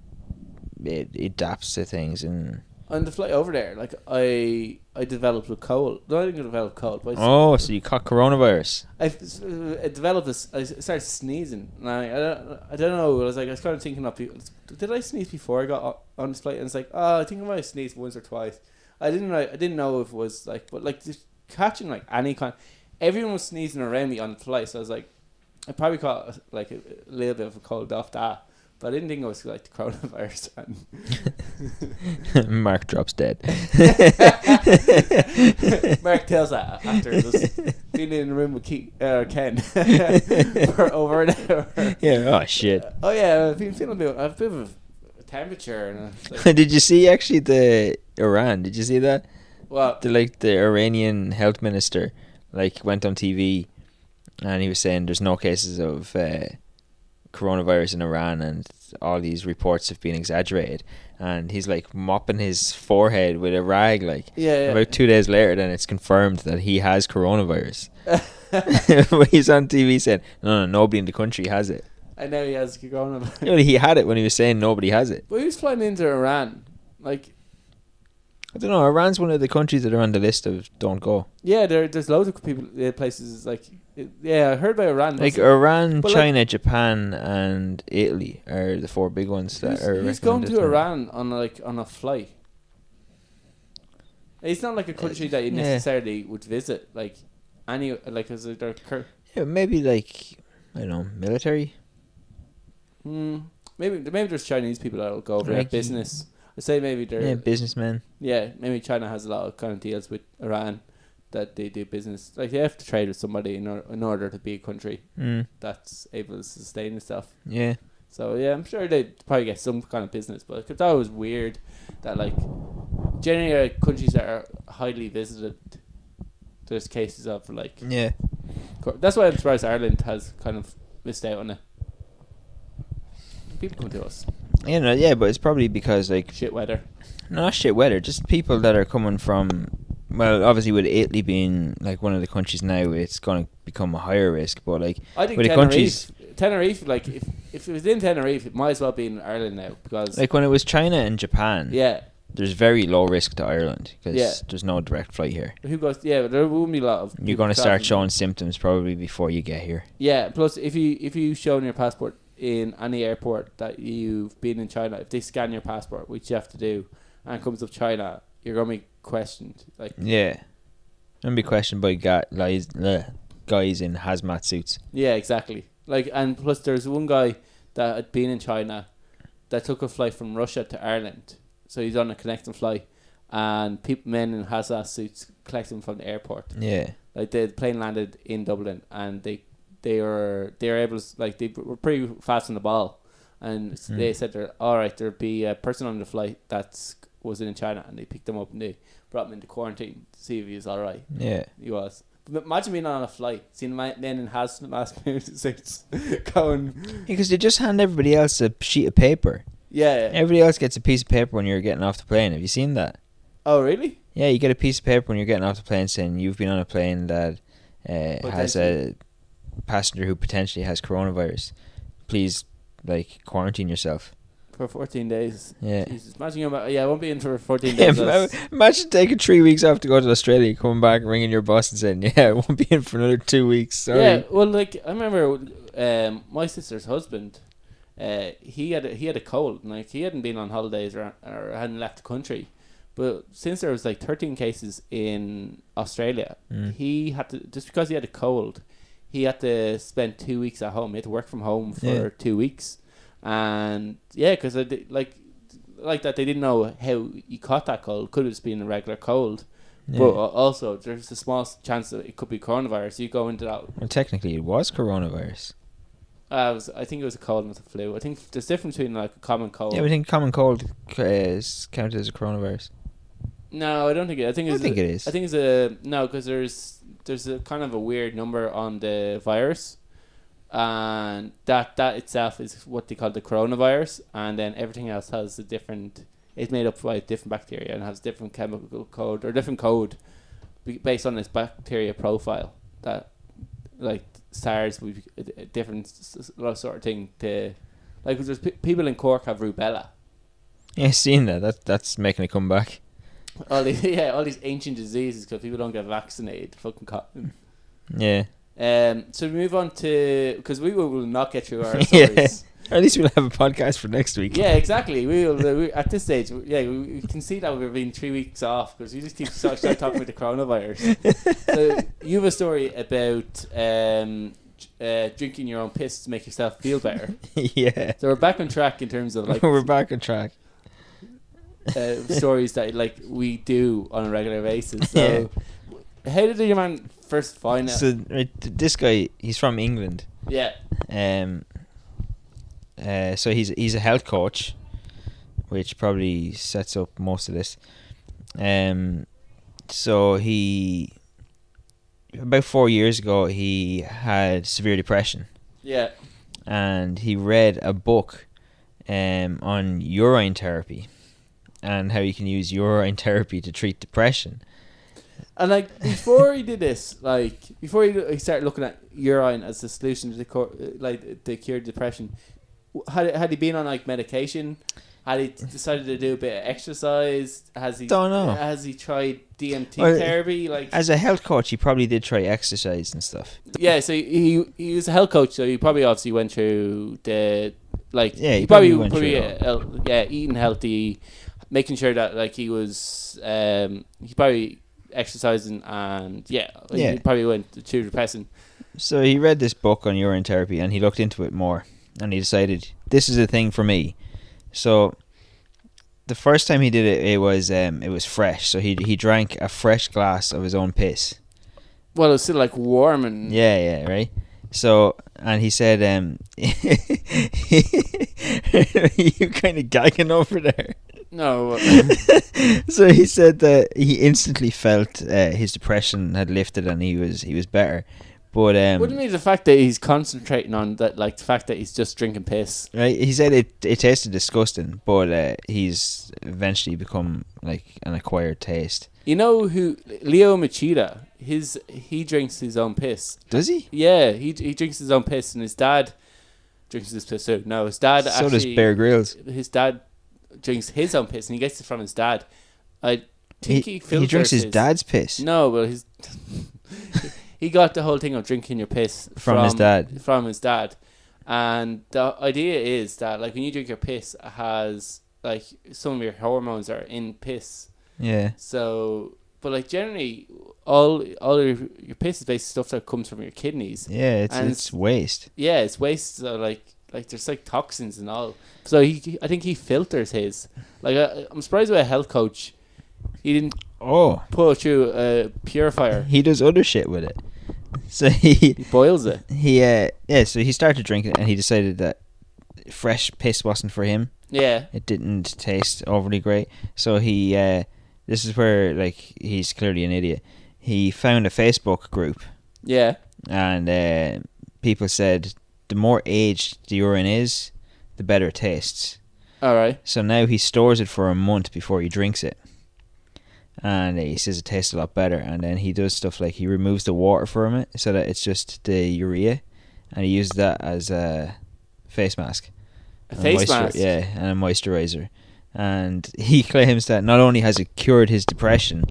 it adapts to things, and on the flight over there, like I developed a cold. No, I didn't develop a cold. But Oh, so you caught coronavirus? I developed this. I started sneezing. And I don't know. I was kind of thinking of people. Did I sneeze before I got on this flight? And it's like, I think I might have sneezed once or twice. I didn't know if it was like, but like just catching like any kind. Everyone was sneezing around me on the flight, so I was like, I probably caught like a little bit of a cold off that. But I didn't think it was like the coronavirus. Mark drops dead. Mark tells that after just being in the room with Ken for over an hour. Yeah. Oh shit. Oh yeah, I've been feeling a bit of a temperature. And like, Did you see actually the Iran? Did you see that? What? The Iranian health minister went on TV, and he was saying there's no cases of coronavirus in Iran, and all these reports have been exaggerated, and he's like mopping his forehead with a rag about 2 days later, then it's confirmed that he has coronavirus. But he's on TV saying no, nobody in the country has it. I know he has coronavirus. You know, he had it when he was saying nobody has it. But he was flying into Iran, like, I don't know, Iran's one of the countries that are on the list of don't go. Yeah, there's loads of people, places like, I heard about Iran. Like Iran, China, Japan, and Italy are the 4 big ones that are. Who's going to Iran on a flight? It's not like a country that you necessarily would visit. Like any, like is it maybe like, I don't know, military. Maybe there's Chinese people that'll go over there, business. I say maybe they're businessmen. Yeah, maybe China has a lot of kind of deals with Iran that they do business. Like they have to trade with somebody in order to be a country that's able to sustain itself. Yeah. So yeah, I'm sure they'd probably get some kind of business. But I thought it was weird that like generally countries that are highly visited, there's cases of like That's why I'm surprised Ireland has kind of missed out on it. People come to us. But it's probably because like shit weather. No, not shit weather. Just people that are coming from. Well, obviously with Italy being like one of the countries now, it's going to become a higher risk. But like, I think Tenerife, like if it was in Tenerife, it might as well be in Ireland now because like when it was China and Japan, there's very low risk to Ireland because there's no direct flight here. Who goes? Yeah, but there won't be a lot of. You're going to start showing symptoms probably before you get here. Yeah. Plus, if you show in your passport in any airport that you've been in China, if they scan your passport, which you have to do, and it comes up China, you're going to be questioned. Like and be questioned by guys in hazmat suits. Yeah, exactly. Like, and plus there's one guy that had been in China that took a flight from Russia to Ireland. So he's on a connecting flight, and men in hazmat suits collect him from the airport. Yeah, like the plane landed in Dublin, and they were able to, like, they were pretty fast on the ball, and they said there'd be a person on the flight that was in China, and they picked him up and they brought him into quarantine to see if he was alright. Yeah, he was. But imagine being on a flight, seeing men in hazmat suits going. Because they just hand everybody else a sheet of paper. Yeah. Everybody else gets a piece of paper when you're getting off the plane. Have you seen that? Oh, really? Yeah, you get a piece of paper when you're getting off the plane saying you've been on a plane that has a passenger who potentially has coronavirus. Please, like, quarantine yourself. For 14 days. Yeah. Jesus. Imagine I won't be in for 14 days. Imagine taking 3 weeks off to go to Australia, coming back, ringing your boss and saying, I won't be in for another 2 weeks. Sorry. Yeah, well, like, I remember my sister's husband, he had a cold. And, like, he hadn't been on holidays or hadn't left the country. But since there was, like, 13 cases in Australia, he had to, just because he had a cold, he had to spend 2 weeks at home. He had to work from home for 2 weeks. And because like that, they didn't know how he caught that cold. Could have just been a regular cold, but also there's a small chance that it could be coronavirus. You go into that. Well, technically, it was coronavirus. I think it was a cold, not a flu. I think there's a difference between like a common cold. Yeah, I think common cold is counted as a coronavirus. No, I don't think it. I think it is. I think it's because there's a kind of a weird number on the virus. And that itself is what they call the coronavirus, and then everything else has a different. It's made up by different bacteria and has different chemical code or different code based on its bacteria profile. That, like SARS, we a different sort of thing. To like, there's people in Cork have rubella. Yeah, seen that. That's making a comeback. All these ancient diseases because people don't get vaccinated. Fucking cotton. Yeah. So we move on to because we will not get through our Yeah. stories. Or at least we'll have a podcast for next week. Yeah, exactly. We will at this stage. Yeah, we can see that we've been 3 weeks off because we just keep start talking about the coronavirus. So you have a story about drinking your own piss to make yourself feel better. Yeah. So we're back on track in terms of like we're back on track. stories that like we do on a regular basis. So how did your man first find out? So this guy, he's from England. Yeah. So he's a health coach, which probably sets up most of this. So he about 4 years ago he had severe depression. Yeah. And he read a book on urine therapy and how you can use urine therapy to treat depression. And like before he did this, like before he started looking at urine as the solution to the cure depression, had he been on like medication? Had he decided to do a bit of exercise? Don't know. Has he tried DMT therapy? Like as a health coach, he probably did try exercise and stuff. Yeah, so he was a health coach, so he probably obviously went through the like. Yeah, he probably eating healthy, making sure that like he was he probably exercising and he probably went to depressing. So he read this book on urine therapy and he looked into it more and he decided this is a thing for me. So the first time he did it, it was fresh. So he drank a fresh glass of his own piss. Well, it's still like warm and right. So and he said, "You kind of gagging over there." No. So he said that he instantly felt his depression had lifted and he was better. But wouldn't be the fact that he's concentrating on that, like the fact that he's just drinking piss. Right, he said it tasted disgusting, but he's eventually become like an acquired taste. You know who Leo Machida? He drinks his own piss. Does he? Yeah, he drinks his own piss, and his dad drinks his piss too. No, his dad so does Bear Grylls. His dad drinks his own piss, and he gets it from his dad. I think he drinks his dad's piss. No, but his. He got the whole thing of drinking your piss from his dad. From his dad. And the idea is that like when you drink your piss, it has like some of your hormones are in piss. Yeah. So, but like generally, all your piss is basically stuff that comes from your kidneys. Yeah, it's waste. Yeah, it's waste. So like there's like toxins and all. So I think he filters his. Like I'm surprised with a health coach, he didn't put it through a purifier. He does other shit with it. So he boils it. So he started drinking it and he decided that fresh piss wasn't for him. Yeah. It didn't taste overly great. So he this is where like he's clearly an idiot. He found a Facebook group. Yeah. And people said the more aged the urine is, the better it tastes. Alright. So now he stores it for a month before he drinks it. And he says it tastes a lot better. And then he does stuff like he removes the water from it so that it's just the urea. And he uses that as a face mask. A face mask? Yeah, and a moisturizer. And he claims that not only has it cured his depression,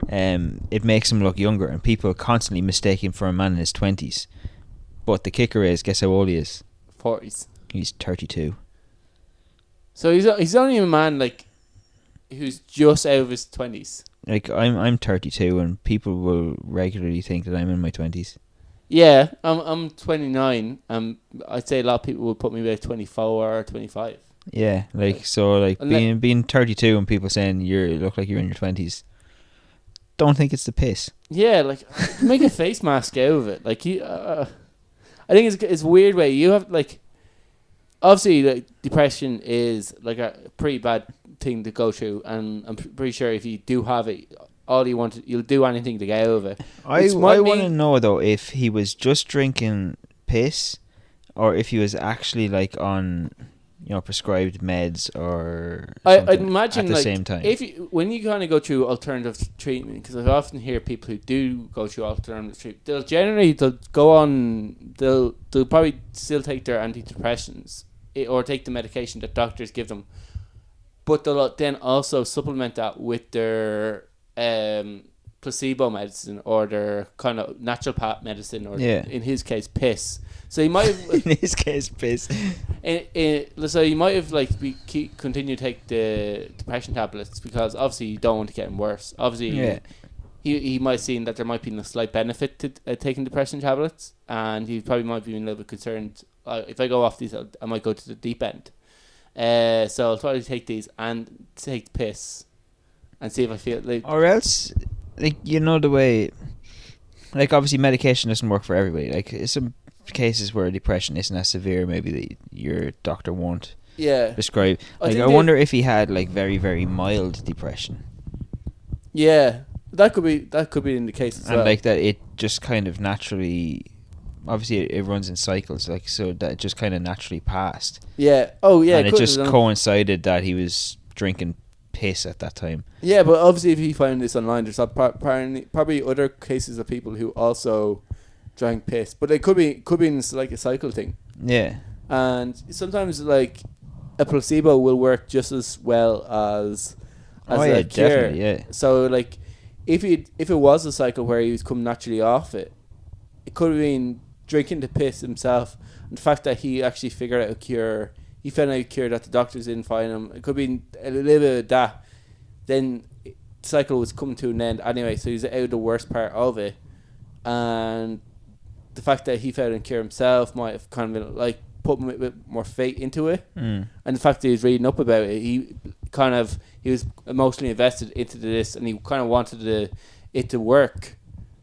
it makes him look younger. And people constantly mistake him for a man in his 20s. But the kicker is, guess how old he is? 40s. He's 32. So he's only a man like who's just out of his 20s. Like I'm 32 and people will regularly think that I'm in my 20s. Yeah, I'm 29. I'd say a lot of people would put me about 24 or 25. Yeah, like so like being 32 and people saying you look like you're in your 20s. Don't think it's the piss. Yeah, like make a face mask out of it. Like I think it's a weird way. You have like obviously like depression is like a pretty bad thing to go through, and I'm pretty sure if you do have it, all you'll do anything to get out of it. I want to know though if he was just drinking piss, or if he was actually like on, prescribed meds or I'd imagine at the like, same time. When you kind of go through alternative treatment, because I often hear people who do go through alternative treatment, they'll probably still take their antidepressants or take the medication that doctors give them. but they'll then also supplement that with their placebo medicine or their kind of naturopath medicine, or in his case, piss. So he might have, in his case, piss. So you might have continue to take the depression tablets because obviously you don't want to get him worse. Obviously, he might have seen that there might be a slight benefit to taking depression tablets, and he probably might be a little bit concerned. If I go off these, I might go to the deep end. So I'll try to take these and take the piss, and see if I feel like. Or else, the way, obviously medication doesn't work for everybody. Some cases where depression isn't as severe, maybe your doctor won't prescribe. I wonder if he had very, very mild depression. Yeah, that could be in the case as well. And that it just kind of naturally, obviously it runs in cycles, so that it just kind of naturally passed. Yeah. Oh yeah. And it just coincided that he was drinking piss at that time. Yeah, but obviously if he found this online, there's probably other cases of people who also drank piss, but it could be a cycle thing. Yeah. And sometimes a placebo will work just as well as a cure. Definitely, yeah. So if it was a cycle where he was coming naturally off it, it could have been drinking the piss himself, and the fact that he actually figured out a cure. He found out a cure that the doctors didn't find him. It could be a little bit of that. Then the cycle was coming to an end anyway, so he was out of the worst part of it, and the fact that he found a cure himself might have kind of been put a bit more faith into it. And the fact that he was reading up about it, he was emotionally invested into this, and he kind of wanted it to work.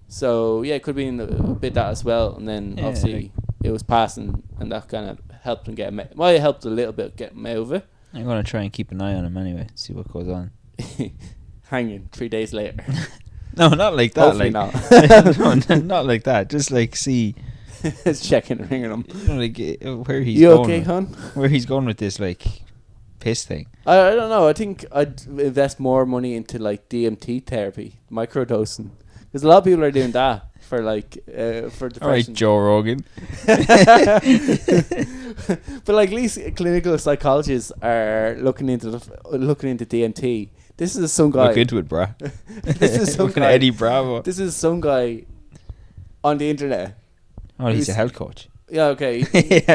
So yeah, it could be a bit that as well. And then obviously it was passing, and that kind of helped him get him. Might have helped a little bit get him out of it. I'm gonna try and keep an eye on him anyway, see what goes on. Hanging 3 days later. No, not like that. Hopefully not. No, not like that. Just see. It's checking and ringing him. Where he's you going. Okay, hon? Where he's going with this piss thing. I don't know. I think I'd invest more money into DMT therapy, microdosing, because a lot of people are doing that for depression. All right, Joe Rogan. But at least clinical psychologists are looking into DMT. This is some guy. Look into it, bruh. This is some guy. Eddie Bravo. This is some guy on the internet. Oh, he's a health coach. Yeah, okay.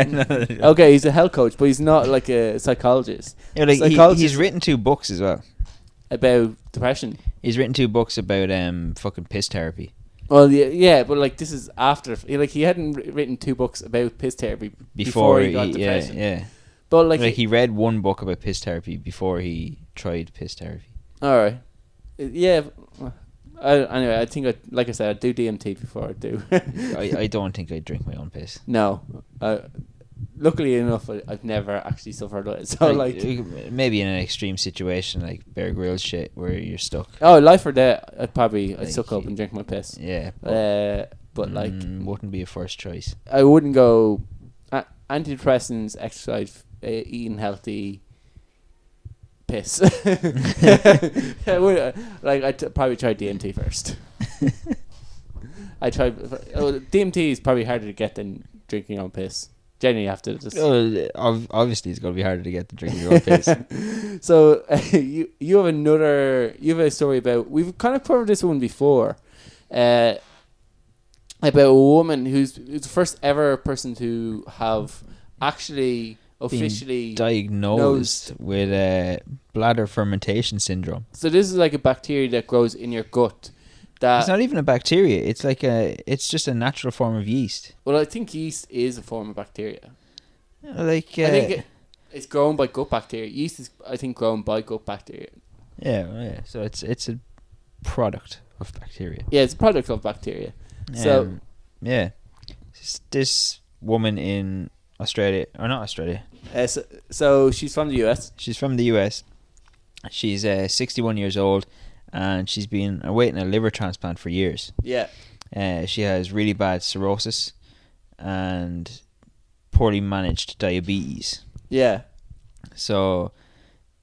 No. Okay, he's a health coach, but he's not a psychologist. Yeah, he's written 2 books as well about depression. He's written 2 books about fucking piss therapy. Well, yeah, but this is after. He hadn't written 2 books about piss therapy before he got depression. Yeah. But he read 1 book about piss therapy before he tried piss therapy. All right. Yeah. Anyway, I think like I said, I'd do DMT before I do. I don't think I'd drink my own piss. No. Luckily enough, I've never actually suffered it. So maybe in an extreme situation like Bear Grylls shit where you're stuck. Oh, life or death, I'd suck up and drink my piss. Yeah. But wouldn't be a first choice. I wouldn't go antidepressants, exercise, eating healthy. Piss. I'd probably try DMT first. DMT is probably harder to get than drinking your own piss. Generally, you have to just. Obviously, it's going to be harder to get than drinking your own piss. So you have a story about, we've kind of covered this one before, about a woman who's the first ever person to have actually officially diagnosed with bladder fermentation syndrome. So this is a bacteria that grows in your gut. It's not even a bacteria. It's just a natural form of yeast. Well, I think yeast is a form of bacteria. I think it's grown by gut bacteria. Yeast is, I think, grown by gut bacteria. Yeah. So it's a product of bacteria. Yeah, it's a product of bacteria. So yeah, this woman in Australia, or not Australia. So she's from the US. She's from the US. She's 61 years old, and she's been awaiting a liver transplant for years. Yeah. She has really bad cirrhosis and poorly managed diabetes. Yeah. So,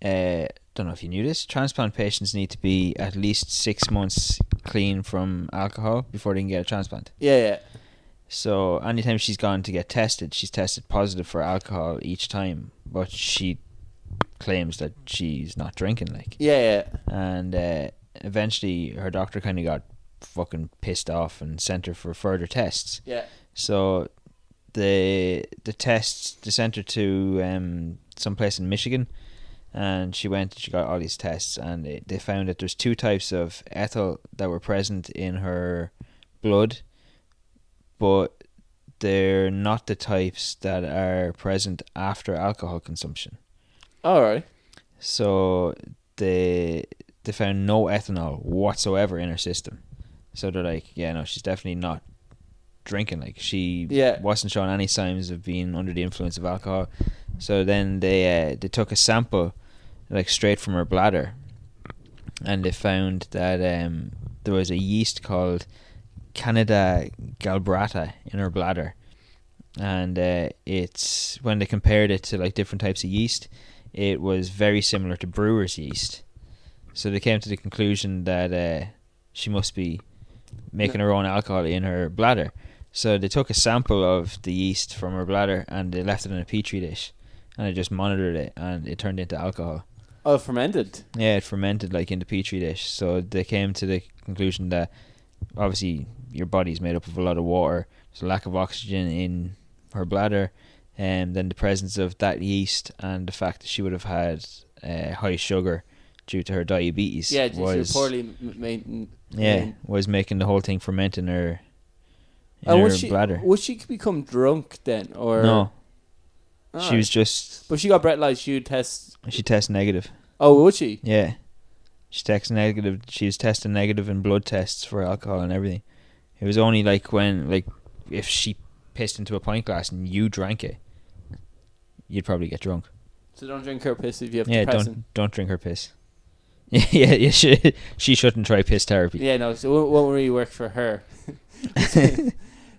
don't know if you knew this. Transplant patients need to be at least 6 months clean from alcohol before they can get a transplant. Yeah. So anytime she's gone to get tested, she's tested positive for alcohol each time, but she claims that she's not drinking, like. Yeah. And eventually her doctor kind of got fucking pissed off and sent her for further tests. Yeah. So the tests, they sent her to some place in Michigan, and she got all these tests, and they found that there's 2 types of ethyl that were present in her blood, but they're not the types that are present after alcohol consumption. Alright. So they found no ethanol whatsoever in her system. So they're like, yeah, no, she's definitely not drinking. Like, she wasn't showing any signs of being under the influence of alcohol. So then they took a sample, like, straight from her bladder, and they found that there was a yeast called Candida glabrata in her bladder, and it's, when they compared it to like different types of yeast, it was very similar to brewer's yeast. So they came to the conclusion that she must be making her own alcohol in her bladder. So they took a sample of the yeast from her bladder and they left it in a petri dish, and they just monitored it, and it turned into alcohol. Oh, it fermented? Yeah, it fermented like in the petri dish. So they came to the conclusion that obviously your body's made up of a lot of water. There's a lack of oxygen in her bladder, and then the presence of that yeast and the fact that she would have had high sugar due to her diabetes was poorly was making the whole thing ferment in her bladder. Would she become drunk then, or no? She was just. But she got breathalyzed. She tested negative. Oh, would she? Yeah, she tested negative. She was testing negative in blood tests for alcohol and everything. It was only like when, like, if she pissed into a pint glass and you drank it, you'd probably get drunk. So don't drink her piss if you have depression. Don't drink her piss. Yeah. She shouldn't try piss therapy. Yeah, no, so it won't really work for her.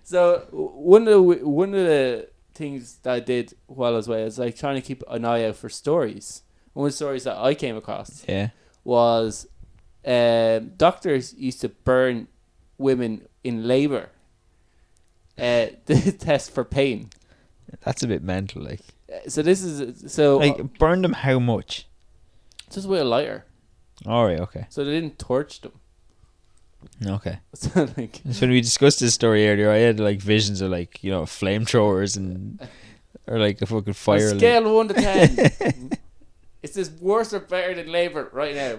So one of the things that I did while I was away is like trying to keep an eye out for stories. One of the stories that I came across was doctors used to burn women in labour to test for pain. That's a bit mental, like. So this is like, burn them how much? Just with a lighter. Alright, okay. So they didn't torch them. Okay. So like, when we discussed this story earlier, I had like visions of, like, you know, flamethrowers or like a fucking fire. On a scale of 1 to 10, it's this worse or better than labour right now.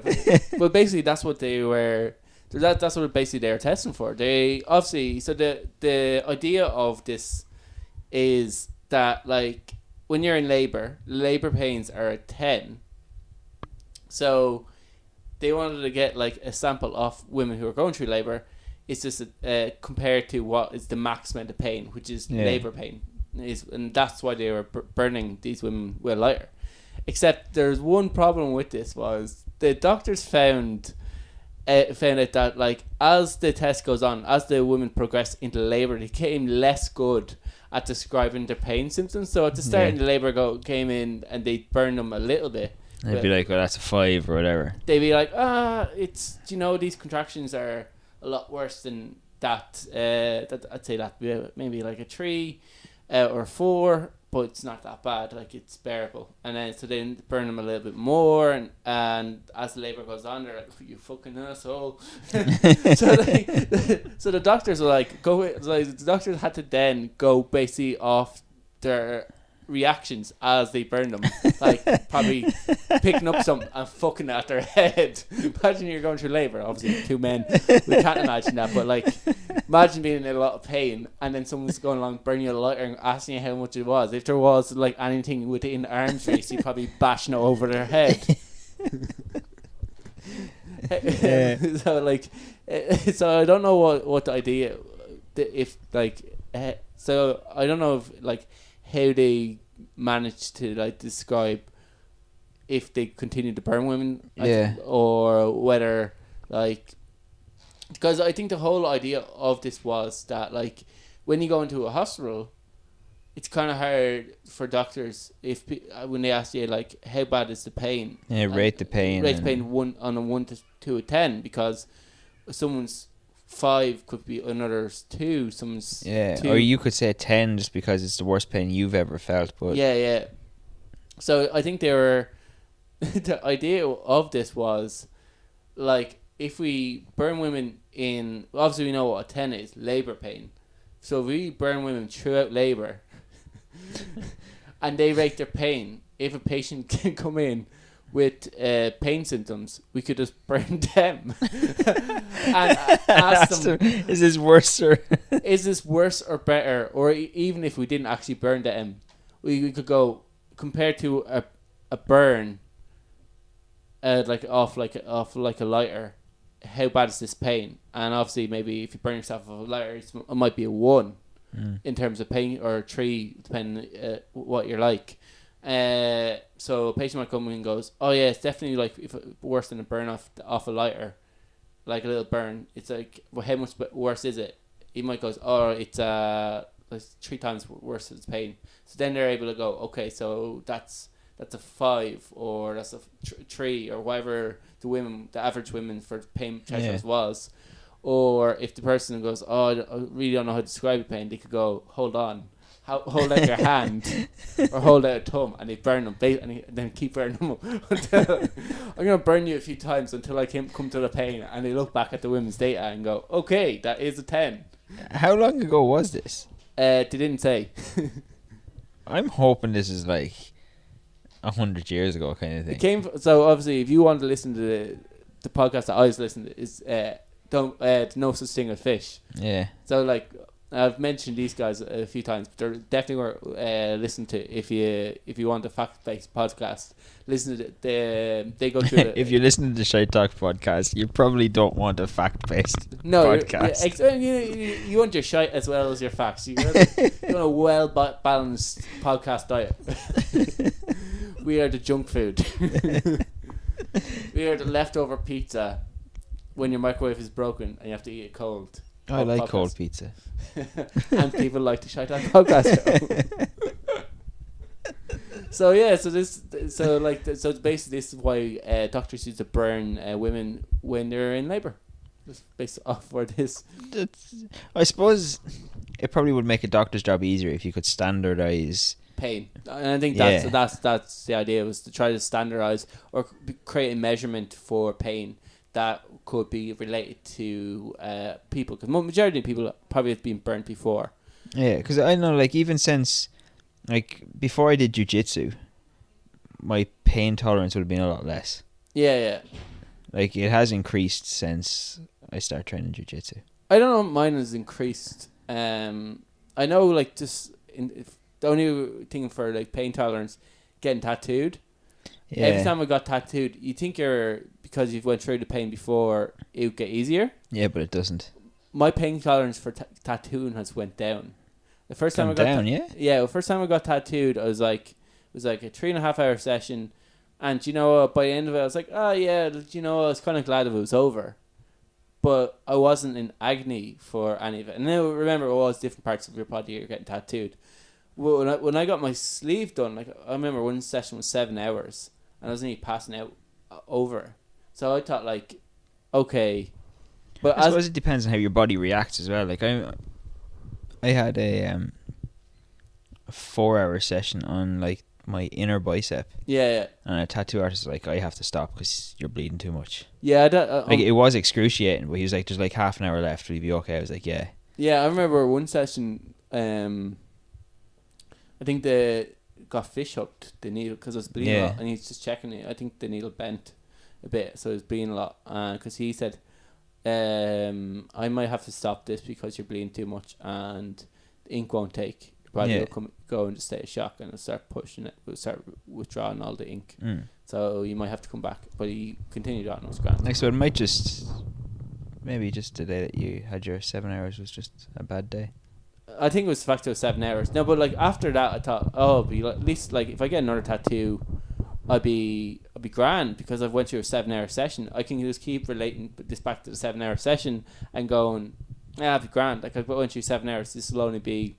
But basically, that's what they were. That's what basically they were testing for. They obviously, so the idea of this is that, like, when you're in labour pains are at 10. So they wanted to get like a sample of women who are going through labour. It's just compared to what is the max amount of pain, which is labour pain, and that's why they were burning these women with a lighter. Except there's one problem with this, was the doctors found out that, like, as the test goes on, as the women progress into labour, they became less good at describing their pain symptoms. So at the start in the labour came in and they burned them a little bit. They'd be like, "Oh, that's a 5 or whatever." They'd be like, it's, you know, these contractions are a lot worse than that. That I'd say that maybe like a 3 or a 4, but it's not that bad. Like, it's bearable. And then so they burn them a little bit more, and as the labour goes on, they're like, "You fucking asshole." So the doctors were like, the doctors had to then go basically off their reactions as they burn them, like probably picking up some and fucking at their head. Imagine you're going through labour, obviously 2 men, we can't imagine that, but like, imagine being in a lot of pain and then someone's going along burning you a lighter and asking you how much it was. If there was like anything within arm's reach, you'd probably bashing it over their head. So like, so I don't know what the idea, if like, so I don't know if like how they managed to like describe if they continue to burn women, or whether, like, because I think the whole idea of this was that, like, when you go into a hospital, it's kind of hard for doctors when they ask you, like, how bad is the pain? Yeah, rate the pain. Rate the pain on a 1 to a 10, because someone's 5 could be another's 2. Someone's 2. Or you could say 10 just because it's the worst pain you've ever felt. But yeah. So I think they were the idea of this was, like, if we burn women in, obviously we know what a 10 is, labour pain. So if we burn women throughout labour and they rate their pain, if a patient can come in with pain symptoms, we could just burn them and ask them, is this worse or better? Or even if we didn't actually burn them, we could go, compared to a burn, like off a lighter, how bad is this pain? And obviously, maybe if you burn yourself off a lighter, it might be a 1 in terms of pain, or a 3 depending what you're like. So a patient might come in and goes, oh yeah, it's definitely like if worse than a burn off a lighter, like a little burn. It's like, well, how much worse is it? He might go, oh, it's 3 times worse than its pain. So then they're able to go, okay, so that's a 5, or that's a 3, or whatever the average women for pain thresholds was. Or if the person goes, oh, I really don't know how to describe the pain, they could go, hold on, hold out your hand or hold out a thumb, and they burn them, and then keep burning them until I'm going to burn you a few times until I come to the pain. And they look back at the women's data and go, okay, that is a 10. How long ago was this? They didn't say. I'm hoping this is like 100 years ago kind of thing. So obviously, if you want to listen to the podcast that I was listening to, is No Such Thing as Fish. Yeah. So like, I've mentioned these guys a few times, but they're definitely worth listening to if you want a fact-based podcast. Listen to they go through. If you listen to the Shite Talk podcast, you probably don't want a fact-based podcast. You want your shite as well as your facts. You want a well-balanced podcast diet. We are the junk food. We are the leftover pizza when your microwave is broken and you have to eat it cold. I like cold pizza. And people like the Shite Talk podcast show. So basically this is why doctors used to burn women when they're in labour. Just based off where this. I suppose it probably would make a doctor's job easier if you could standardise pain, and I think that's the idea, was to try to standardise or create a measurement for pain that could be related to people, because majority of people probably have been burnt before. Yeah, because I know, like, even since, like, before I did jiu-jitsu, my pain tolerance would have been a lot less. Yeah. Like, it has increased since I started training jiu-jitsu. I don't know, mine has increased. I know, like, the only thing for, like, pain tolerance, getting tattooed. Yeah. Every time I got tattooed, you think because you've went through the pain before, it would get easier. Yeah, but it doesn't. My pain tolerance for tattooing has went down. The first time the first time I got tattooed, it was like a 3.5 hour session, and by the end of it, I was like, oh yeah, I was kind of glad if it was over, but I wasn't in agony for any of it. And then remember, it was different parts of your body you're getting tattooed. When I got my sleeve done, like, I remember one session was 7 hours, and I was only passing out over. So I thought, like, okay, but I suppose it depends on how your body reacts as well. Like, I had a 4-hour session on, like, my inner bicep. Yeah. And a tattoo artist was like, I have to stop because you're bleeding too much. Yeah, like, it was excruciating, but he was like, there's like half an hour left, will you be okay? I was like, yeah. Yeah, I remember one session, I think they got fish hooked, the needle, because I was bleeding a lot, and he's just checking it. I think the needle bent a bit, so it was bleeding a lot, because he said, I might have to stop this because you're bleeding too much and the ink won't take. Your body will go into state of shock and it'll start pushing it, will start withdrawing all the ink. So you might have to come back, but he continued on. It was grand. Like, so it might maybe just the day that you had your 7 hours was just a bad day. I think it was the fact it was 7 hours. No, but like after that, I thought, it'd be like, at least like if I get another tattoo, I'd be grand, because I've went through a 7 hour session. I can just keep relating this back to the 7 hour session and going, yeah, I'd be grand. Like, I went through 7 hours. This will only be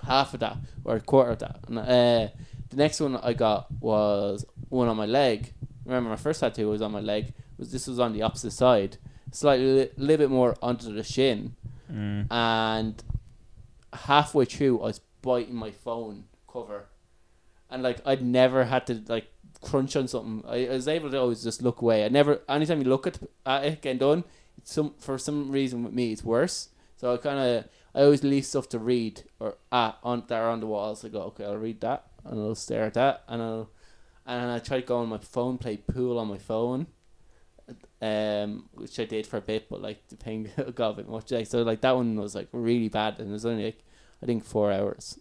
half of that or a quarter of that. And the next one I got was one on my leg. Remember, my first tattoo was on my leg. This was on the opposite side, slightly a little bit more onto the shin, and halfway through I was biting my phone cover, and like I'd never had to like crunch on something, I was able to always just look away. Anytime you look at it getting done, for some reason with me it's worse. So I always leave stuff to read or that are on the walls. I go, okay, I'll read that and I'll stare at that and I try to go on my phone, play pool on my phone, which I did for a bit, but like the pain got a bit much. Like, so like that one was like really bad, and it was only like I think 4 hours.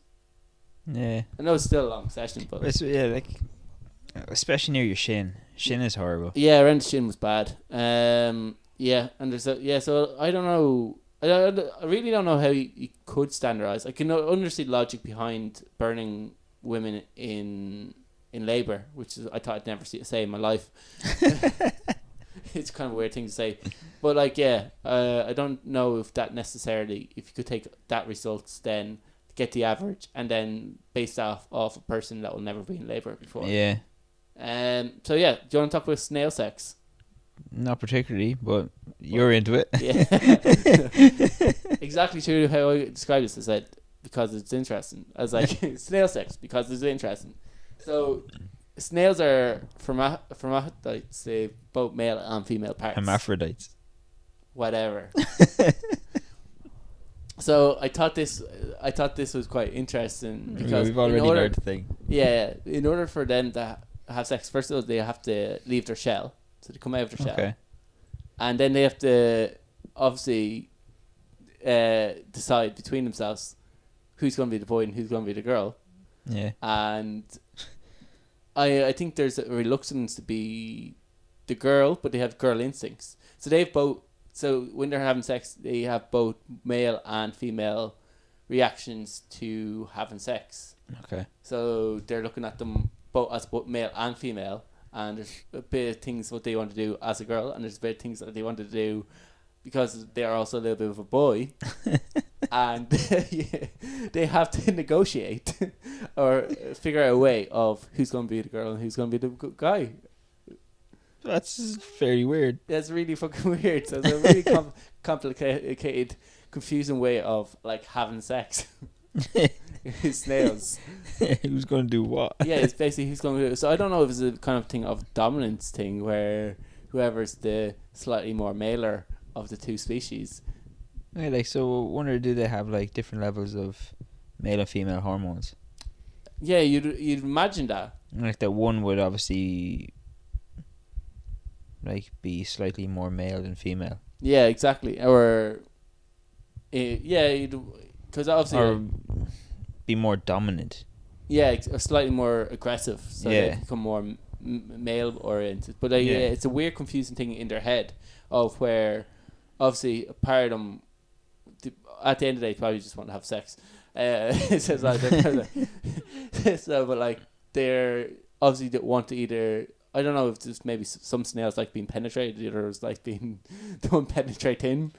Yeah, I know it's still a long session, but like especially near your shin. Shin is horrible. Yeah, around the shin was bad. Yeah, and so I don't know. I really don't know how you could standardize. I can understand logic behind burning women in labour, which is I thought I'd never say in my life. It's kind of a weird thing to say, but like I don't know if that necessarily, if you could take that results then get the average and then base that off a person that will never be in labour before. Yeah. So yeah, do you want to talk about snail sex? Not particularly, but you're into it. Yeah. Exactly true how I described this. I said because it's interesting. I was like snail sex because it's interesting. So snails are hermaphrodites, they both male and female parts. Hermaphrodites. Whatever. So I thought this was quite interesting because we've already learned the thing. Yeah, in order for them to have sex, first of all they have to leave their shell. So they come out of their shell. Okay. And then they have to obviously decide between themselves who's going to be the boy and who's going to be the girl. Yeah. And I think there's a reluctance to be the girl, but they have girl instincts. So they have both. So when they're having sex, they have both male and female reactions to having sex. Okay. So they're looking at them both as both male and female, and there's a bit of things what they want to do as a girl, and there's a bit of things that they want to do because they are also a little bit of a boy. And they have to negotiate or figure out a way of who's going to be the girl and who's going to be the guy. That's very weird. That's really fucking weird. So it's a really complicated, confusing way of like having sex. Snails. Who's going to do what? Yeah, it's basically who's going to do it. So I don't know if it's a kind of thing of dominance thing where whoever's the slightly more maler of the two species. Okay, like, so I wonder, do they have like different levels of male and female hormones? Yeah, you'd imagine that. Like that one would obviously like be slightly more male than female. Yeah, exactly. Or because obviously, or be more dominant. Yeah, or slightly more aggressive, so they become more male oriented. But it's a weird, confusing thing in their head of where obviously a part of them, at the end of the day, probably just want to have sex. So, but like they're obviously they want to either. I don't know if there's maybe some snails like being penetrated, the others like being the one penetrating.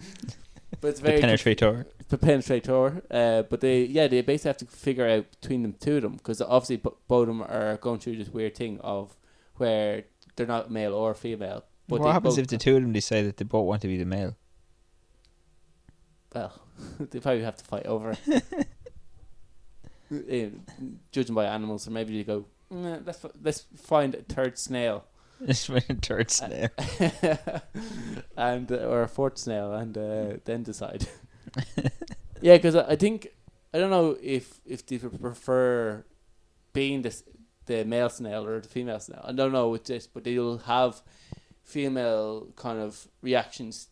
But it's very penetrator. But they basically have to figure out between them two of them because obviously both of them are going through this weird thing of where they're not male or female. But what happens if the two of them decide that they both want to be the male? Well, they probably have to fight over it. Judging by animals, or maybe you go, let's find a third snail. Let's find a third snail. And or a fourth snail, and then decide. Yeah, because I think I don't know if they prefer being the male snail or the female snail. I don't know with this, but they'll have female kind of reactions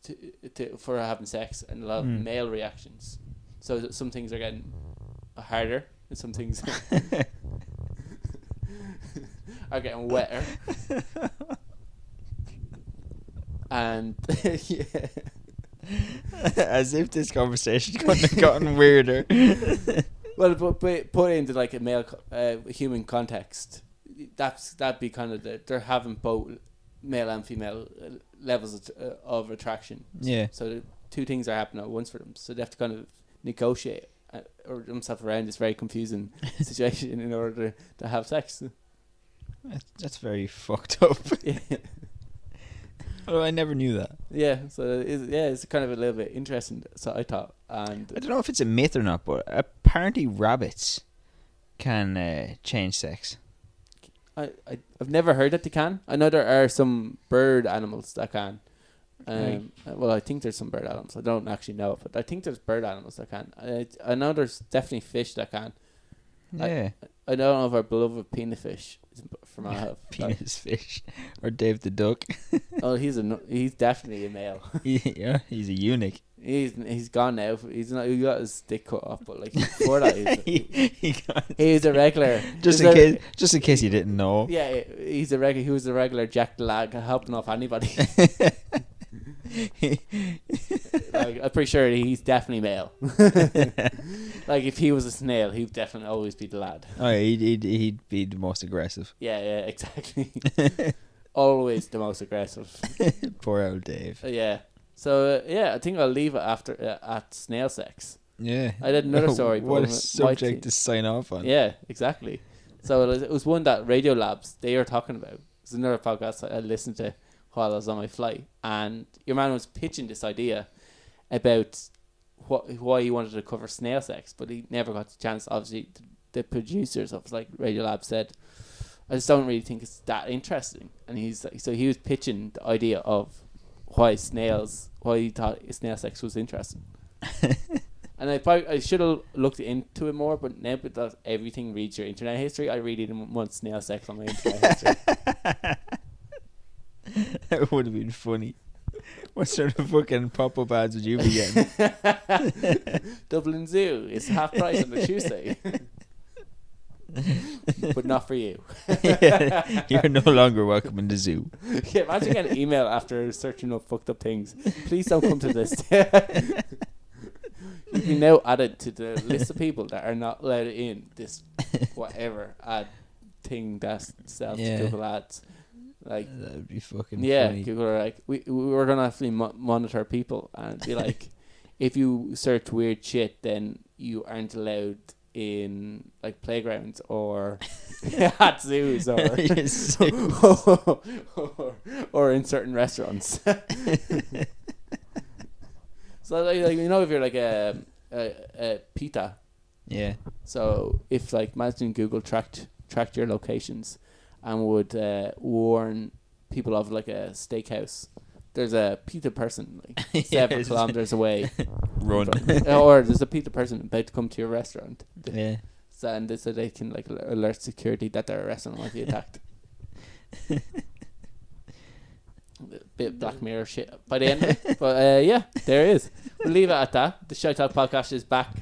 to for having sex, and they'll have male reactions. So some things are getting harder, and some things are getting wetter. And yeah. As if this conversation couldn't have gotten weirder. Well, but put into like a male human context, that'd be kind of they're having both male and female levels of attraction. Yeah. So the two things are happening at once for them. So they have to kind of negotiate or themselves around this very confusing situation in order to have sex. That's very fucked up. Yeah. Oh, I never knew that. Yeah, so it's kind of a little bit interesting. So I thought, and I don't know if it's a myth or not, but apparently rabbits can change sex. I've never heard that they can. I know there are some bird animals that can. Well, I think there's some bird animals. I don't actually know it, but I think there's bird animals that can. I know there's definitely fish that can. Yeah. I don't know if our beloved penis fish is from our penis fish or Dave the Duck. Oh, he's definitely a male. Yeah, he's a eunuch. He's gone now. He got his dick cut off, but like before that, he's a regular. Just in case you didn't know. Yeah, he's a regular. He was a regular Jack the Lad, helping off anybody. Like, I'm pretty sure he's definitely male. Like if he was a snail, he'd definitely always be the lad. Oh, yeah, he'd be the most aggressive. Yeah, exactly. Always the most aggressive. Poor old Dave. Yeah. So I think I'll leave it after at snail sex. Yeah. I did another story. What a subject to sign off on. Yeah, exactly. So it was one that Radio Labs they were talking about. It's another podcast I listened to while I was on my flight, and your man was pitching this idea about why he wanted to cover snail sex, but he never got the chance. Obviously, the producers of like Radio Lab said, "I just don't really think it's that interesting." And he was pitching the idea of why he thought snail sex was interesting. And I should have looked into it more, but now because everything reads your internet history, I really didn't want snail sex on my internet history. That would have been funny. What sort of fucking pop-up ads would you be getting? Dublin Zoo is half price on a Tuesday. But not for you. Yeah, you're no longer welcome in the zoo. Yeah, imagine getting an email after searching up fucked up things. Please don't come to this. You can now add it to the list of people that are not allowed in this whatever ad thing that sells Google ads. Like that would be fucking funny. Google are like we're gonna actually monitor people and be like, if you search weird shit, then you aren't allowed in like playgrounds or at zoos or in certain restaurants. So like if you're like a PETA. Yeah. So if like imagine Google tracked your locations and would warn people of like a steakhouse. There's a PETA person like 7 kilometers away. Run. Or there's a PETA person about to come to your restaurant. Yeah. So they can like alert security that their restaurant might be attacked. A bit Black Mirror shit by the end of it. But there it is. We'll leave it at that. The Shite Talk podcast is back.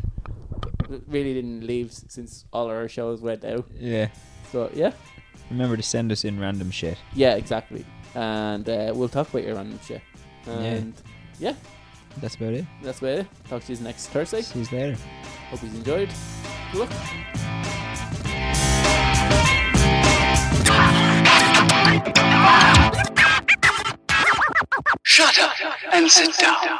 Really didn't leave since all our shows went out. Yeah. So yeah. Remember to send us in random shit. Yeah, exactly. And we'll talk about your random shit. And yeah. That's about it. Talk to you next Thursday. See you later. Hope you enjoyed. Good luck. Shut up and sit down.